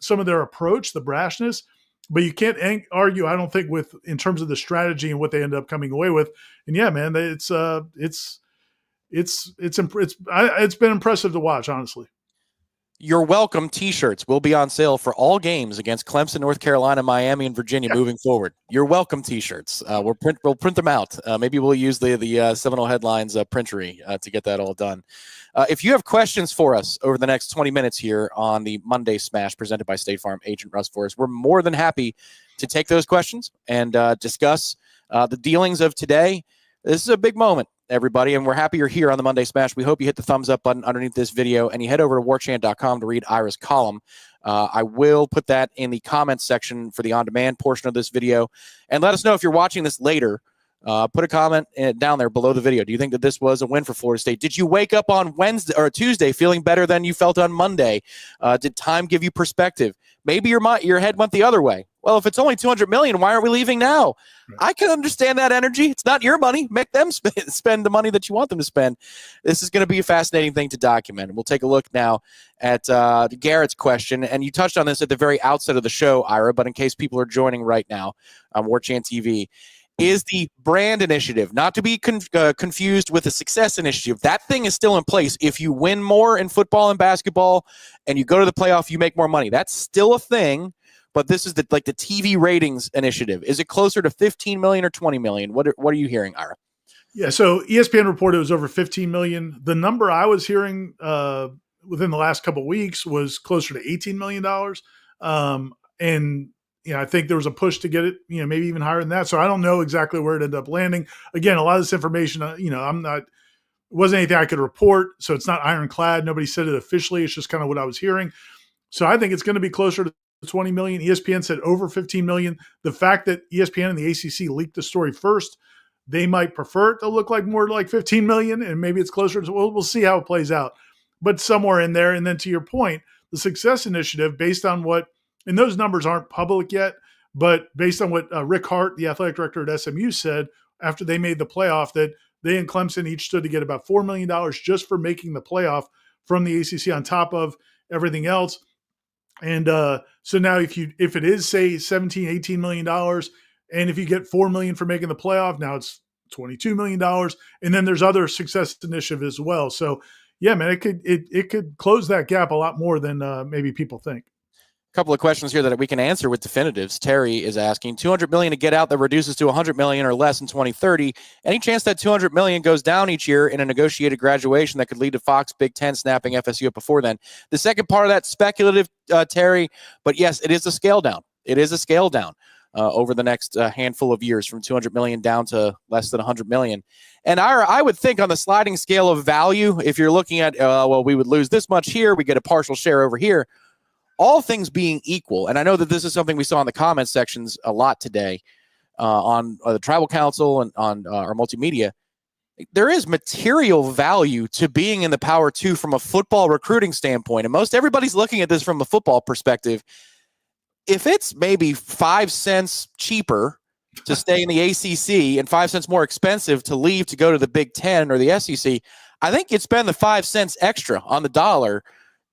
some of their approach, the brashness, but you can't argue, I don't think, in terms of the strategy and what they end up coming away with. And yeah, man, it's been impressive to watch, honestly. Your welcome T-shirts will be on sale for all games against Clemson, North Carolina, Miami, and Virginia moving forward. Your welcome T-shirts. We'll print them out. Maybe we'll use the Seminole Headlines printery to get that all done. If you have questions for us over the next 20 minutes here on the Monday Smash presented by State Farm Agent Russ Forrest, we're more than happy to take those questions and discuss the dealings of today. This is a big moment, everybody, and we're happy you're here on the Monday Smash. We hope you hit the thumbs up button underneath this video and you head over to warchant.com to read Ira's column. I will put that in the comments section for the on-demand portion of this video. And let us know if you're watching this later. Put a comment down there below the video. Do you think that this was a win for Florida State? Did you wake up on Wednesday or Tuesday feeling better than you felt on Monday? Did time give you perspective? Maybe your head went the other way. Well, if it's only $200 million, why aren't we leaving now? Right. I can understand that energy. It's not your money. Make them spend the money that you want them to spend. This is going to be a fascinating thing to document. We'll take a look now at Garrett's question. And you touched on this at the very outset of the show, Ira, but in case people are joining right now on Warchant TV, is the brand initiative, not to be confused with the success initiative. That thing is still in place. If you win more in football and basketball and you go to the playoff, you make more money. That's still a thing. But this is the TV ratings initiative. Is it closer to 15 million or 20 million? What are you hearing, Ira? Yeah, so ESPN reported it was over 15 million. The number I was hearing within the last couple of weeks was closer to $18 million. And I think there was a push to get it, maybe even higher than that. So I don't know exactly where it ended up landing. Again, a lot of this information, it wasn't anything I could report. So it's not ironclad. Nobody said it officially. It's just kind of what I was hearing. So I think it's going to be closer to 20 million. ESPN said over 15 million. The fact that ESPN and the ACC leaked the story first, they might prefer it to look like more like 15 million, and maybe it's closer to, we'll see how it plays out, but somewhere in there. And then to your point, the success initiative, based on what, and those numbers aren't public yet, but based on what Rick Hart, the athletic director at SMU, said after they made the playoff, that they and Clemson each stood to get about $4 million just for making the playoff from the ACC on top of everything else. And so now if it is, say, $17, $18 million, And if you get $4 million for making the playoff, now it's $22 million. And then there's other success initiatives as well. So yeah, man, it could close that gap a lot more than maybe people think. Couple of questions here that we can answer with definitives. Terry is asking, $200 million to get out that reduces to $100 million or less in 2030. Any chance that $200 million goes down each year in a negotiated graduation that could lead to Fox Big Ten snapping FSU up before then? The second part of that, speculative, Terry, but yes, it is a scale down. It is a scale down over the next handful of years, from $200 million down to less than $100 million. And I would think on the sliding scale of value, if you're looking at, well, we would lose this much here, we get a partial share over here. All things being equal, and I know that this is something we saw in the comment sections a lot today on the Tribal Council and on our multimedia, there is material value to being in the Power 2 from a football recruiting standpoint. And most everybody's looking at this from a football perspective. If it's maybe 5 cents cheaper to stay in the ACC and 5 cents more expensive to leave to go to the Big Ten or the SEC, I think you'd spend the 5 cents extra on the dollar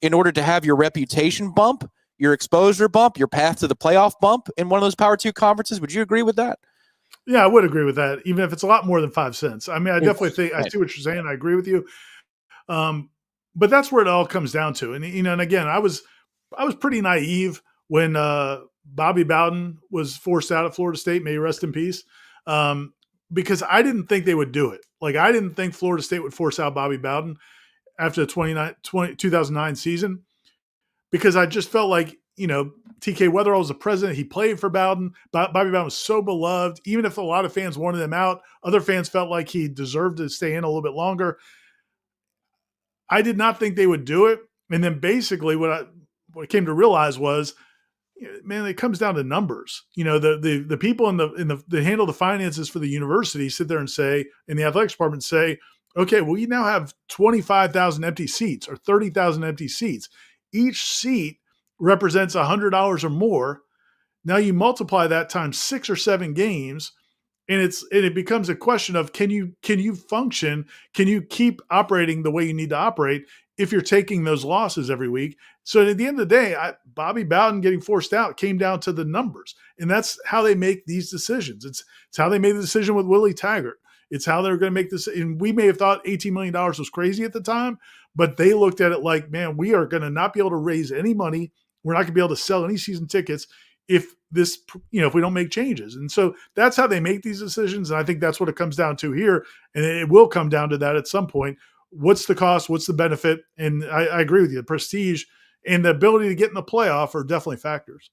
in order to have your reputation bump, your exposure bump, your path to the playoff bump in one of those Power 2 conferences. Would you agree with that? Yeah, I would agree with that, even if it's a lot more than 5 cents. I mean, I definitely think I see what you're saying. I agree with you. But that's where it all comes down to. And, and again, I was pretty naive when Bobby Bowden was forced out at Florida State, may he rest in peace, because I didn't think they would do it. Like, I didn't think Florida State would force out Bobby Bowden after the 2009 season, because I just felt like, TK Weatherall was the president. He played for Bowden. Bobby Bowden was so beloved. Even if a lot of fans wanted him out, other fans felt like he deserved to stay in a little bit longer. I did not think they would do it. And then basically what I came to realize was, man, it comes down to numbers. The people in the handle the finances for the university sit there and say, in the athletics department say, okay, well, you now have 25,000 empty seats or 30,000 empty seats. Each seat represents $100 or more. Now you multiply that times 6 or 7 games, and it becomes a question of can you function? Can you keep operating the way you need to operate if you're taking those losses every week? So at the end of the day, Bobby Bowden getting forced out came down to the numbers, and that's how they make these decisions. It's how they made the decision with Willie Taggart. It's how they're going to make this. And we may have thought $18 million was crazy at the time, but they looked at it like, man, we are going to not be able to raise any money. We're not going to be able to sell any season tickets if we don't make changes. And so that's how they make these decisions. And I think that's what it comes down to here. And it will come down to that at some point. What's the cost? What's the benefit? And I agree with you. The prestige and the ability to get in the playoff are definitely factors.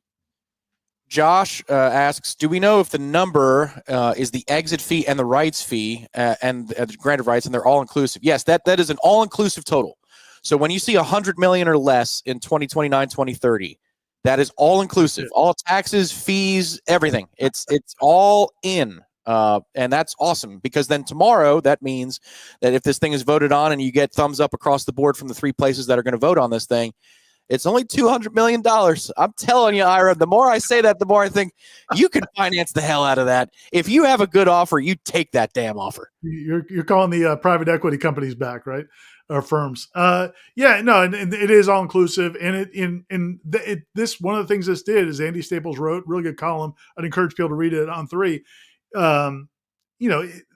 Josh asks, do we know if the number is the exit fee and the rights fee and the grant of rights, and they're all inclusive? Yes, that is an all-inclusive total. So when you see $100 million or less in 2029, 2030, that is all-inclusive. All taxes, fees, everything. It's all in. And that's awesome, because then tomorrow that means that if this thing is voted on and you get thumbs up across the board from the 3 places that are going to vote on this thing, it's only $200 million. I'm telling you, Ira, the more I say that, the more I think you can finance the hell out of that. If you have a good offer, you take that damn offer. You're calling the private equity companies back, right? Or firms. And it is all inclusive. And this one of the things this did is Andy Staples wrote really good column. I'd encourage people to read it on 3.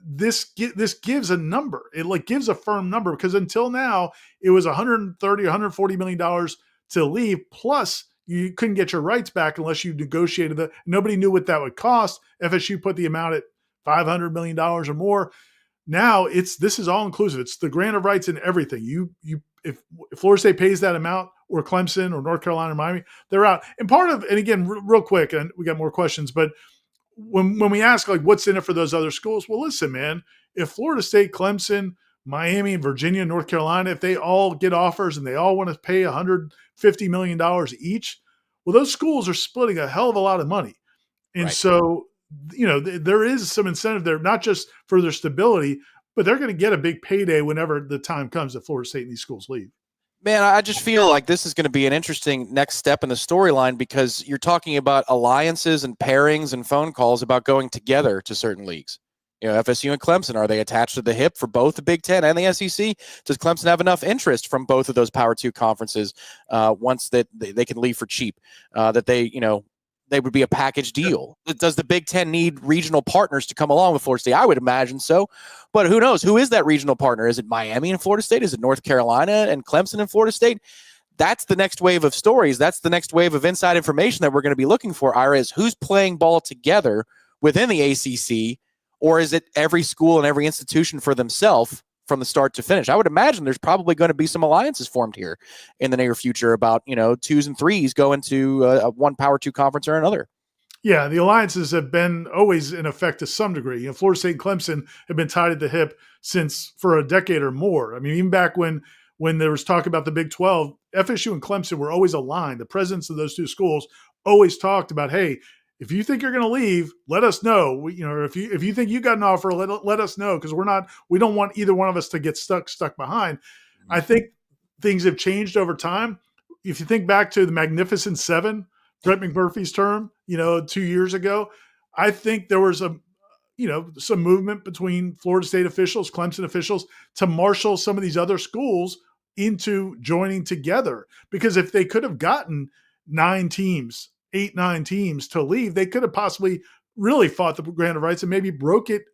This gives a number. It gives a firm number, because until now it was $130, $140 million to leave. Plus you couldn't get your rights back unless you negotiated nobody knew what that would cost. FSU put the amount at $500 million or more. Now this is all inclusive. It's the grant of rights and everything. If Florida State pays that amount, or Clemson or North Carolina or Miami, they're out. And again, real quick, and we got more questions, but when we ask what's in it for those other schools, well, listen, man, if Florida State, Clemson, Miami, Virginia, North Carolina, if they all get offers and they all want to pay $150 million each, well, those schools are splitting a hell of a lot of money. And right. So, there is some incentive there, not just for their stability, but they're going to get a big payday whenever the time comes that Florida State and these schools leave. Man, I just feel like this is going to be an interesting next step in the storyline, because you're talking about alliances and pairings and phone calls about going together to certain leagues. FSU and Clemson, are they attached to the hip for both the Big Ten and the SEC? Does Clemson have enough interest from both of those Power 2 conferences once that they can leave for cheap, that they, they would be a package deal. Does the Big Ten need regional partners to come along with Florida State? I would imagine so, but who knows? Who is that regional partner? Is it Miami and Florida State? Is it North Carolina and Clemson and Florida State? That's the next wave of stories. That's the next wave of inside information that we're going to be looking for, Ira, is who's playing ball together within the ACC, or is it every school and every institution for themselves from the start to finish? I would imagine there's probably going to be some alliances formed here in the near future about, 2s and 3s going to one Power 2 conference or another. Yeah, the alliances have been always in effect to some degree. Florida State and Clemson have been tied at the hip for a decade or more. I mean, even back when there was talk about the Big 12, FSU and Clemson were always aligned. The presidents of those two schools always talked about, hey, if you think you're going to leave, let us know. If you think you got an offer, let us know, because we don't want either one of us to get stuck behind. Mm-hmm. I think things have changed over time. If you think back to the Magnificent Seven, Brett McMurphy's term, 2 years ago, I think there was some movement between Florida State officials, Clemson officials, to marshal some of these other schools into joining together. Because if they could have gotten 9 teams to leave, they could have possibly really fought the grant of rights and maybe broke it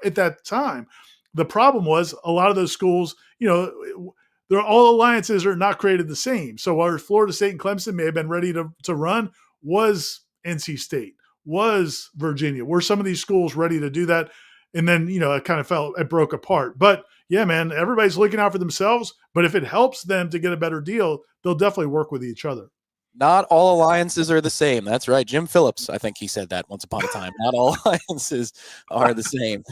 at that time. The problem was a lot of those schools, they're all alliances are not created the same. So where Florida State and Clemson may have been ready to run, was NC State, was Virginia. Were some of these schools ready to do that? And then, it kind of it broke apart. But yeah, man, everybody's looking out for themselves. But if it helps them to get a better deal, they'll definitely work with each other. Not all alliances are the same. That's right. Jim Phillips, I think he said that once upon a time. Not all alliances are the same.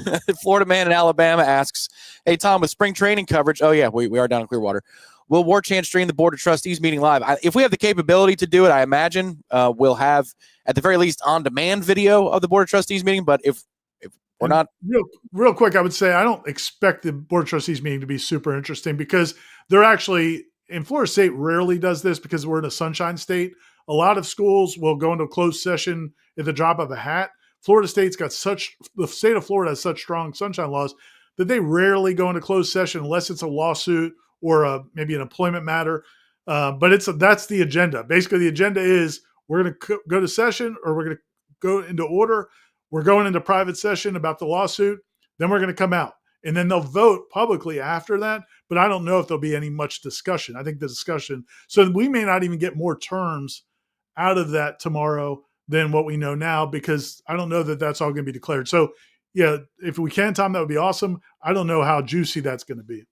Florida man in Alabama asks, hey, Tom, with spring training coverage, oh, yeah, we are down in Clearwater. Will Warchant stream the Board of Trustees meeting live? If we have the capability to do it, I imagine we'll have, at the very least, on-demand video of the Board of Trustees meeting. But if we're not... Real quick, I would say I don't expect the Board of Trustees meeting to be super interesting, because they're actually... And Florida State rarely does this because we're in a sunshine state. A lot of schools will go into a closed session at the drop of a hat. The state of Florida has such strong sunshine laws that they rarely go into closed session unless it's a lawsuit or maybe an employment matter. But that's the agenda. Basically, the agenda is we're going to go to session, or we're going to go into order. We're going into private session about the lawsuit. Then we're going to come out. And then they'll vote publicly after that. But I don't know if there'll be any much discussion. I think the discussion, so we may not even get more terms out of that tomorrow than what we know now, because I don't know that that's all going to be declared. So yeah, if we can, Tom, that would be awesome. I don't know how juicy that's going to be.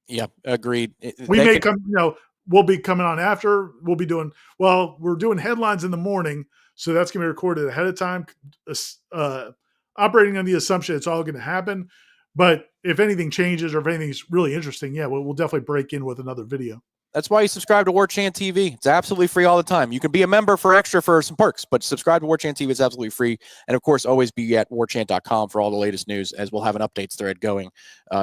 Yeah, agreed. We'll be coming on after. We're doing headlines in the morning. So that's going to be recorded ahead of time, operating on the assumption it's all going to happen. But if anything changes or if anything's really interesting, yeah, we'll definitely break in with another video. That's why you subscribe to Warchant TV. It's absolutely free all the time. You can be a member for some perks, but subscribe to Warchant TV. It's absolutely free. And, of course, always be at warchant.com for all the latest news, as we'll have an updates thread going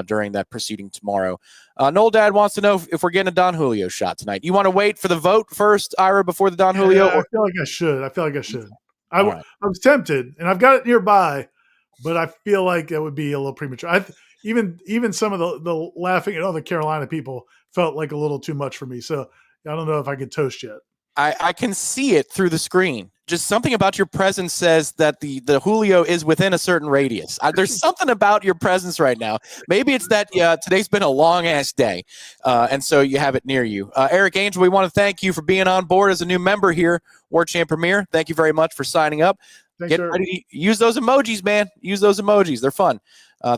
during that proceeding tomorrow. Noel Dad wants to know if we're getting a Don Julio shot tonight. You want to wait for the vote first, Ira, before the Don Julio? I feel like I should. I was tempted, and I've got it nearby, but I feel like it would be a little premature. Even some of the laughing at other Carolina people felt like a little too much for me. So I don't know if I could toast yet. I can see it through the screen. Just something about your presence says that the Julio is within a certain radius. There's something about your presence right now. Maybe it's that today's been a long-ass day, and so you have it near you. Eric Angel, we want to thank you for being on board as a new member here, Warchant Premier. Thank you very much for signing up. Thanks, Get ready to use those emojis, man. Use those emojis. They're fun.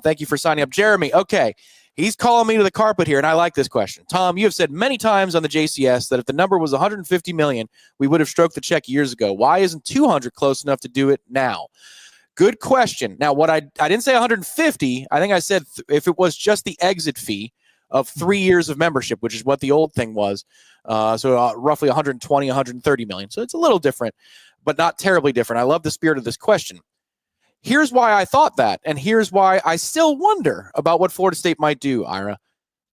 Thank you for signing up. Jeremy, okay. He's calling me to the carpet here, and I like this question. Tom, you have said many times on the JCS that if the number was $150 million, we would have stroked the check years ago. Why isn't 200 close enough to do it now? Good question. Now, what I didn't say 150. I think I said if it was just the exit fee of 3 years of membership, which is what the old thing was, so roughly 120, 130 million. So it's a little different, but not terribly different. I love the spirit of this question. Here's why I thought that, and here's why I still wonder about what Florida State might do, Ira.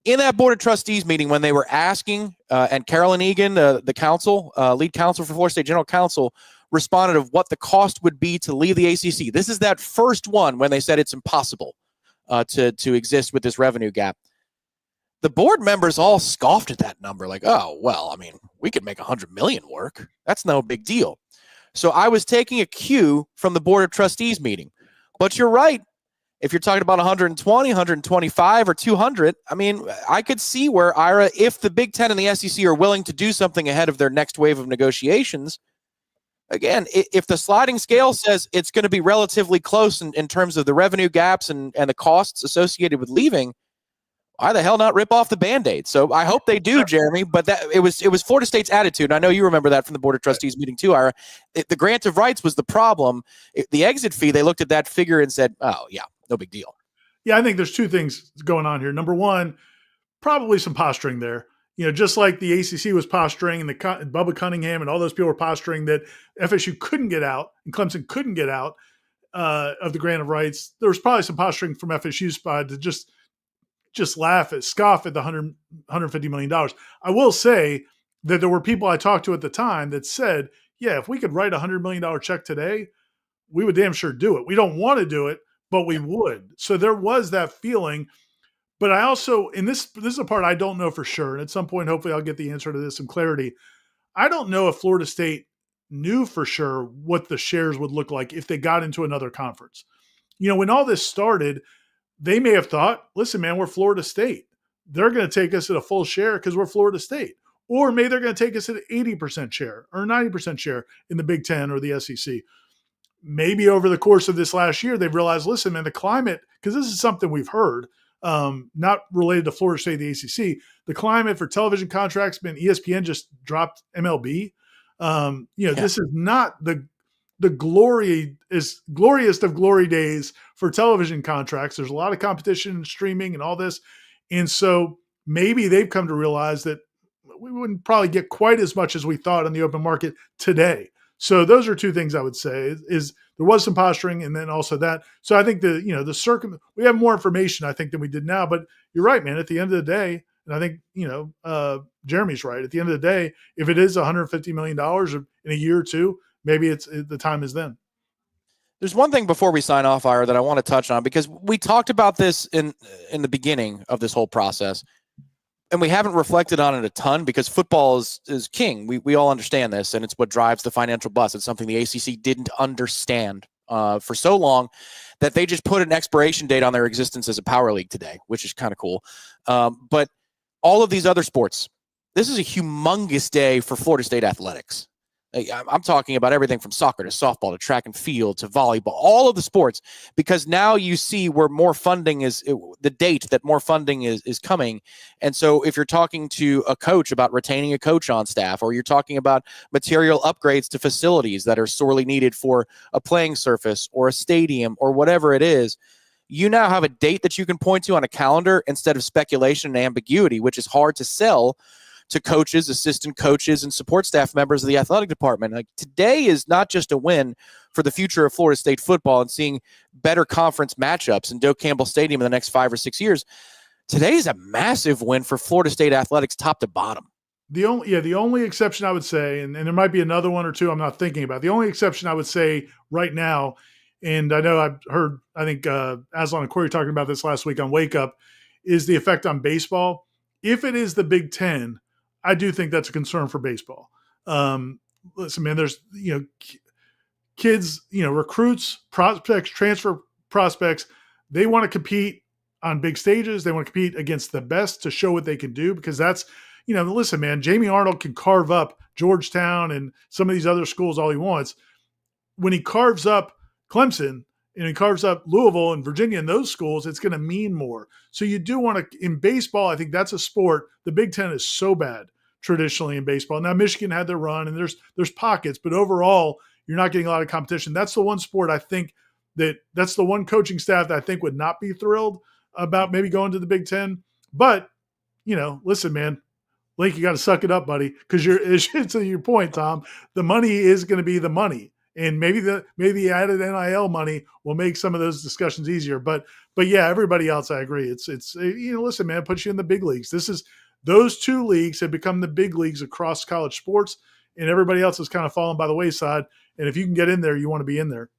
In that Board of Trustees meeting, when they were asking, and Carolyn Egan, the counsel, lead counsel for Florida State General Counsel, responded of what the cost would be to leave the ACC. This is that first one when they said it's impossible to exist with this revenue gap. The board members all scoffed at that number, like, oh, well, I mean, we could make $100 million work. That's no big deal. So I was taking a cue from the Board of Trustees meeting. But you're right. If you're talking about 120, 125, or 200, I mean, I could see where, Ira, if the Big Ten and the SEC are willing to do something ahead of their next wave of negotiations, again, if the sliding scale says it's going to be relatively close in terms of the revenue gaps and the costs associated with leaving, why the hell not rip off the Band-Aid? So I hope they do, Jeremy, but that it was Florida State's attitude. And I know you remember that from the Board of Trustees meeting too, Ira. The grant of rights was the problem. The exit fee, they looked at that figure and said, oh, yeah, no big deal. Yeah, I think there's two things going on here. Number one, probably some posturing there. Just like the ACC was posturing and Bubba Cunningham and all those people were posturing that FSU couldn't get out and Clemson couldn't get out of the grant of rights, there was probably some posturing from FSU's side to just scoff at the $150 million. I will say that there were people I talked to at the time that said, yeah, if we could write a $100 million check today, we would damn sure do it. We don't want to do it, but we would. So there was that feeling. But I also, and this is a part I don't know for sure, and at some point, hopefully I'll get the answer to this, some clarity. I don't know if Florida State knew for sure what the shares would look like if they got into another conference. When all this started, they may have thought, listen, man, we're Florida State. They're going to take us at a full share because we're Florida State. Or maybe they're going to take us at an 80% share or 90% share in the Big Ten or the SEC. Maybe over the course of this last year, they've realized, listen, man, the climate, because this is something we've heard, not related to Florida State, the ACC, the climate for television contracts, ESPN just dropped MLB. This is not the glorious of glory days for television contracts. There's a lot of competition and streaming and all this. And so maybe they've come to realize that we wouldn't probably get quite as much as we thought on the open market today. So those are two things I would say is there was some posturing and then also that. So I think we have more information, I think, than we did now, but you're right, man. At the end of the day, and I think, Jeremy's right. At the end of the day, if it is $150 million in a year or two, maybe the time is then. There's one thing before we sign off, Ira, that I want to touch on, because we talked about this in the beginning of this whole process, and we haven't reflected on it a ton because football is king. We all understand this, and it's what drives the financial bus. It's something the ACC didn't understand for so long that they just put an expiration date on their existence as a power league today, which is kind of cool. But all of these other sports, this is a humongous day for Florida State athletics. I'm talking about everything from soccer to softball to track and field to volleyball, all of the sports, because now you see where more funding is, the date that more funding is coming. And so if you're talking to a coach about retaining a coach on staff, or you're talking about material upgrades to facilities that are sorely needed for a playing surface or a stadium or whatever it is, you now have a date that you can point to on a calendar instead of speculation and ambiguity, which is hard to sell to coaches, assistant coaches, and support staff members of the athletic department. Like, today is not just a win for the future of Florida State football and seeing better conference matchups in Doak Campbell Stadium in the next 5 or 6 years. Today is a massive win for Florida State athletics top to bottom. The only exception I would say, and there might be another one or two I'm not thinking about, the only exception I would say right now, and I know I've heard, I think Aslan and Corey talking about this last week on Wake Up, is the effect on baseball. If it is the Big Ten, I do think that's a concern for baseball. Listen, man, there's, kids, recruits, prospects, transfer prospects, they want to compete on big stages. They want to compete against the best to show what they can do, because that's, listen, man, Jamie Arnold can carve up Georgetown and some of these other schools all he wants. When he carves up Clemson and he carves up Louisville and Virginia and those schools, it's going to mean more. So you do want to, in baseball, I think that's a sport. The Big Ten is so bad traditionally in baseball. Now Michigan had their run and there's pockets, but overall you're not getting a lot of competition. That's the one sport I think that's the one coaching staff that I think would not be thrilled about maybe going to the Big Ten. But, listen, man, Link, you got to suck it up, buddy, because to your point, Tom, the money is going to be the money. And maybe the added NIL money will make some of those discussions easier. But yeah, everybody else, I agree. It's listen, man, it puts you in the big leagues. Those two leagues have become the big leagues across college sports, and everybody else has kind of fallen by the wayside. And if you can get in there, you want to be in there.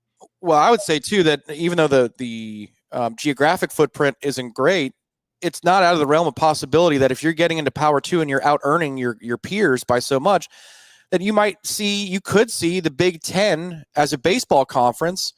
Well, I would say too that even though the geographic footprint isn't great, it's not out of the realm of possibility that if you're getting into Power 2 and you're out earning your peers by so much, that you could see the Big Ten as a baseball conference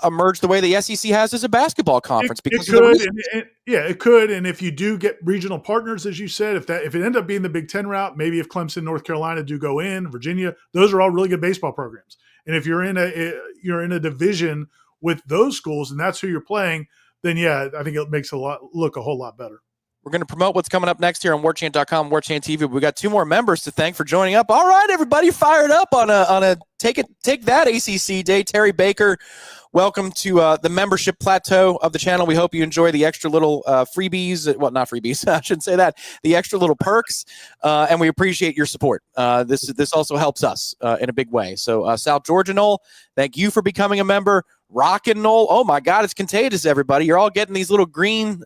emerge the way the SEC has as a basketball conference. It could. And if you do get regional partners, as you said, if it ended up being the Big Ten route, maybe if Clemson, North Carolina do go in, Virginia, those are all really good baseball programs. And if you're in a division with those schools and that's who you're playing, then yeah, I think it makes look a whole lot better. We're going to promote what's coming up next here on Warchant.com, Warchant TV. We got 2 more members to thank for joining up. All right, everybody, fired up on a take that ACC day. Terry Baker, welcome to the membership plateau of the channel. We hope you enjoy the extra little freebies. Well, not freebies. I shouldn't say that. The extra little perks, and we appreciate your support. This also helps us in a big way. So, South Georgia Nole, thank you for becoming a member. Rockin' Nole, oh my God, it's contagious, everybody. You're all getting these little green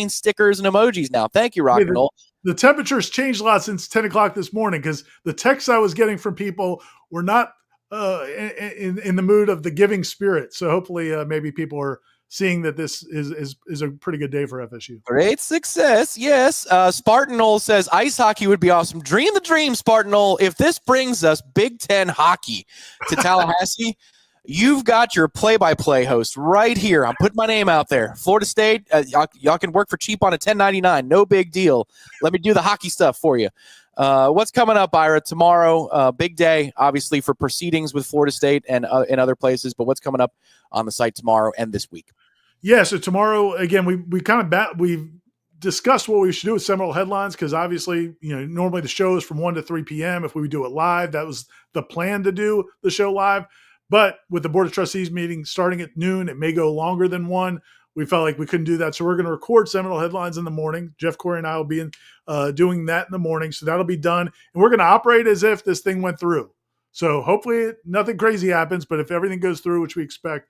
stickers and emojis now. Thank you, Rockin' Nole. The temperature's changed a lot since 10 o'clock this morning because the texts I was getting from people were not in the mood of the giving spirit. So hopefully maybe people are seeing that this is a pretty good day for FSU. Great success, yes. Spartan Nole says, ice hockey would be awesome. Dream the dream, Spartan Nole. If this brings us Big Ten hockey to Tallahassee, you've got your play-by-play host right here. I'm putting my name out there. Florida State, y'all can work for cheap on a $10.99. No big deal. Let me do the hockey stuff for you. What's coming up, Ira? Tomorrow, big day, obviously, for proceedings with Florida State and in other places. But what's coming up on the site tomorrow and this week? Yeah, so tomorrow, again, we've discussed what we should do with Seminole headlines because obviously, normally the show is from 1 to 3 p.m. If we would do it live, that was the plan to do the show live. But with the Board of Trustees meeting starting at noon, it may go longer than 1. We felt like we couldn't do that. So we're going to record Seminole headlines in the morning. Jeff Corey and I will be doing that in the morning. So that'll be done. And we're going to operate as if this thing went through. So hopefully nothing crazy happens. But if everything goes through, which we expect,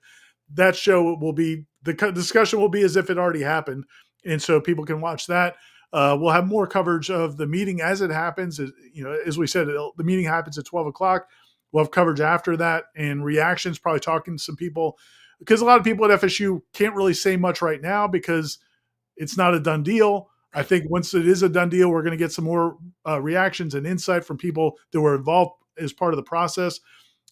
that show will be, the discussion will be as if it already happened. And so people can watch that. We'll have more coverage of the meeting as it happens. As we said, the meeting happens at 12 o'clock. We'll have coverage after that and reactions, probably talking to some people, because a lot of people at FSU can't really say much right now because it's not a done deal. I think once it is a done deal, we're going to get some more reactions and insight from people that were involved as part of the process.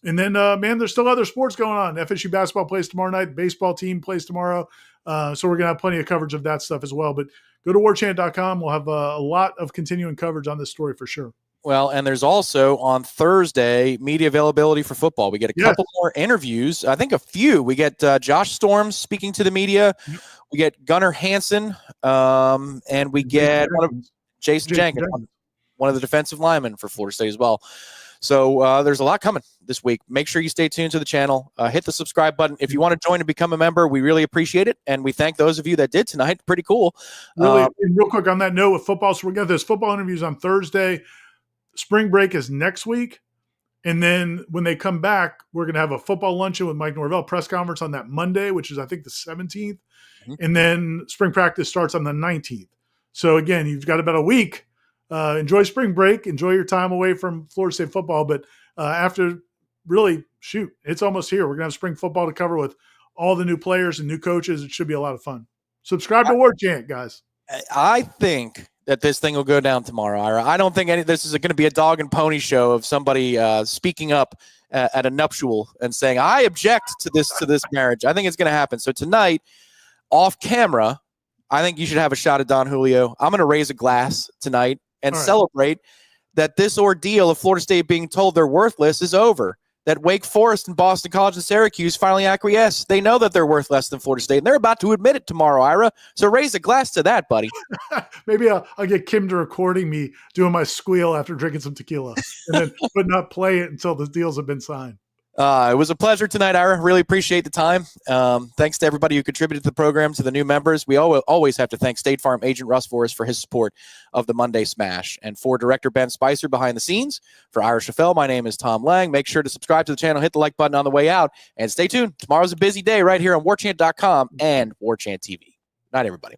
And then, there's still other sports going on. FSU basketball plays tomorrow night. Baseball team plays tomorrow. So we're going to have plenty of coverage of that stuff as well. But go to warchant.com. We'll have a lot of continuing coverage on this story for sure. Well, and there's also on Thursday media availability for football. We get a couple more interviews. I think a few. We get Josh Storms speaking to the media. Yep. We get Gunnar Hansen, and we get Jason Jenkins, one of the defensive linemen for Florida State as well. So there's a lot coming this week. Make sure you stay tuned to the channel. Hit the subscribe button. If you want to join and become a member, we really appreciate it. And we thank those of you that did tonight. Pretty cool. Really, and real quick on that note with football. So we're going to have those football interviews on Thursday. Spring break is next week. And then when they come back, we're going to have a football luncheon with Mike Norvell press conference on that Monday, which is, I think, the 17th. Mm-hmm. And then spring practice starts on the 19th. So, again, you've got about a week. Enjoy spring break. Enjoy your time away from Florida State football. But after it's almost here. We're going to have spring football to cover with all the new players and new coaches. It should be a lot of fun. Subscribe to Warchant, guys. I think that this thing will go down tomorrow, Ira. I don't think this is going to be a dog and pony show of somebody speaking up at a nuptial and saying, I object to this marriage. I think it's going to happen. So tonight, off camera, I think you should have a shot at Don Julio. I'm going to raise a glass tonight and celebrate that this ordeal of Florida State being told they're worthless is over. That Wake Forest and Boston College and Syracuse finally acquiesce. They know that they're worth less than Florida State, and they're about to admit it tomorrow, Ira. So raise a glass to that, buddy. Maybe I'll get Kim to recording me doing my squeal after drinking some tequila, and then but not play it until the deals have been signed. It was a pleasure tonight, Ira. Really appreciate the time. Thanks to everybody who contributed to the program, to the new members. We always have to thank State Farm agent Russ Forrest for his support of the Monday Smash. And for Director Ben Spicer behind the scenes, for Ira Schafel, my name is Tom Lang. Make sure to subscribe to the channel, hit the like button on the way out, and stay tuned. Tomorrow's a busy day right here on warchant.com and Warchant TV. Night, everybody.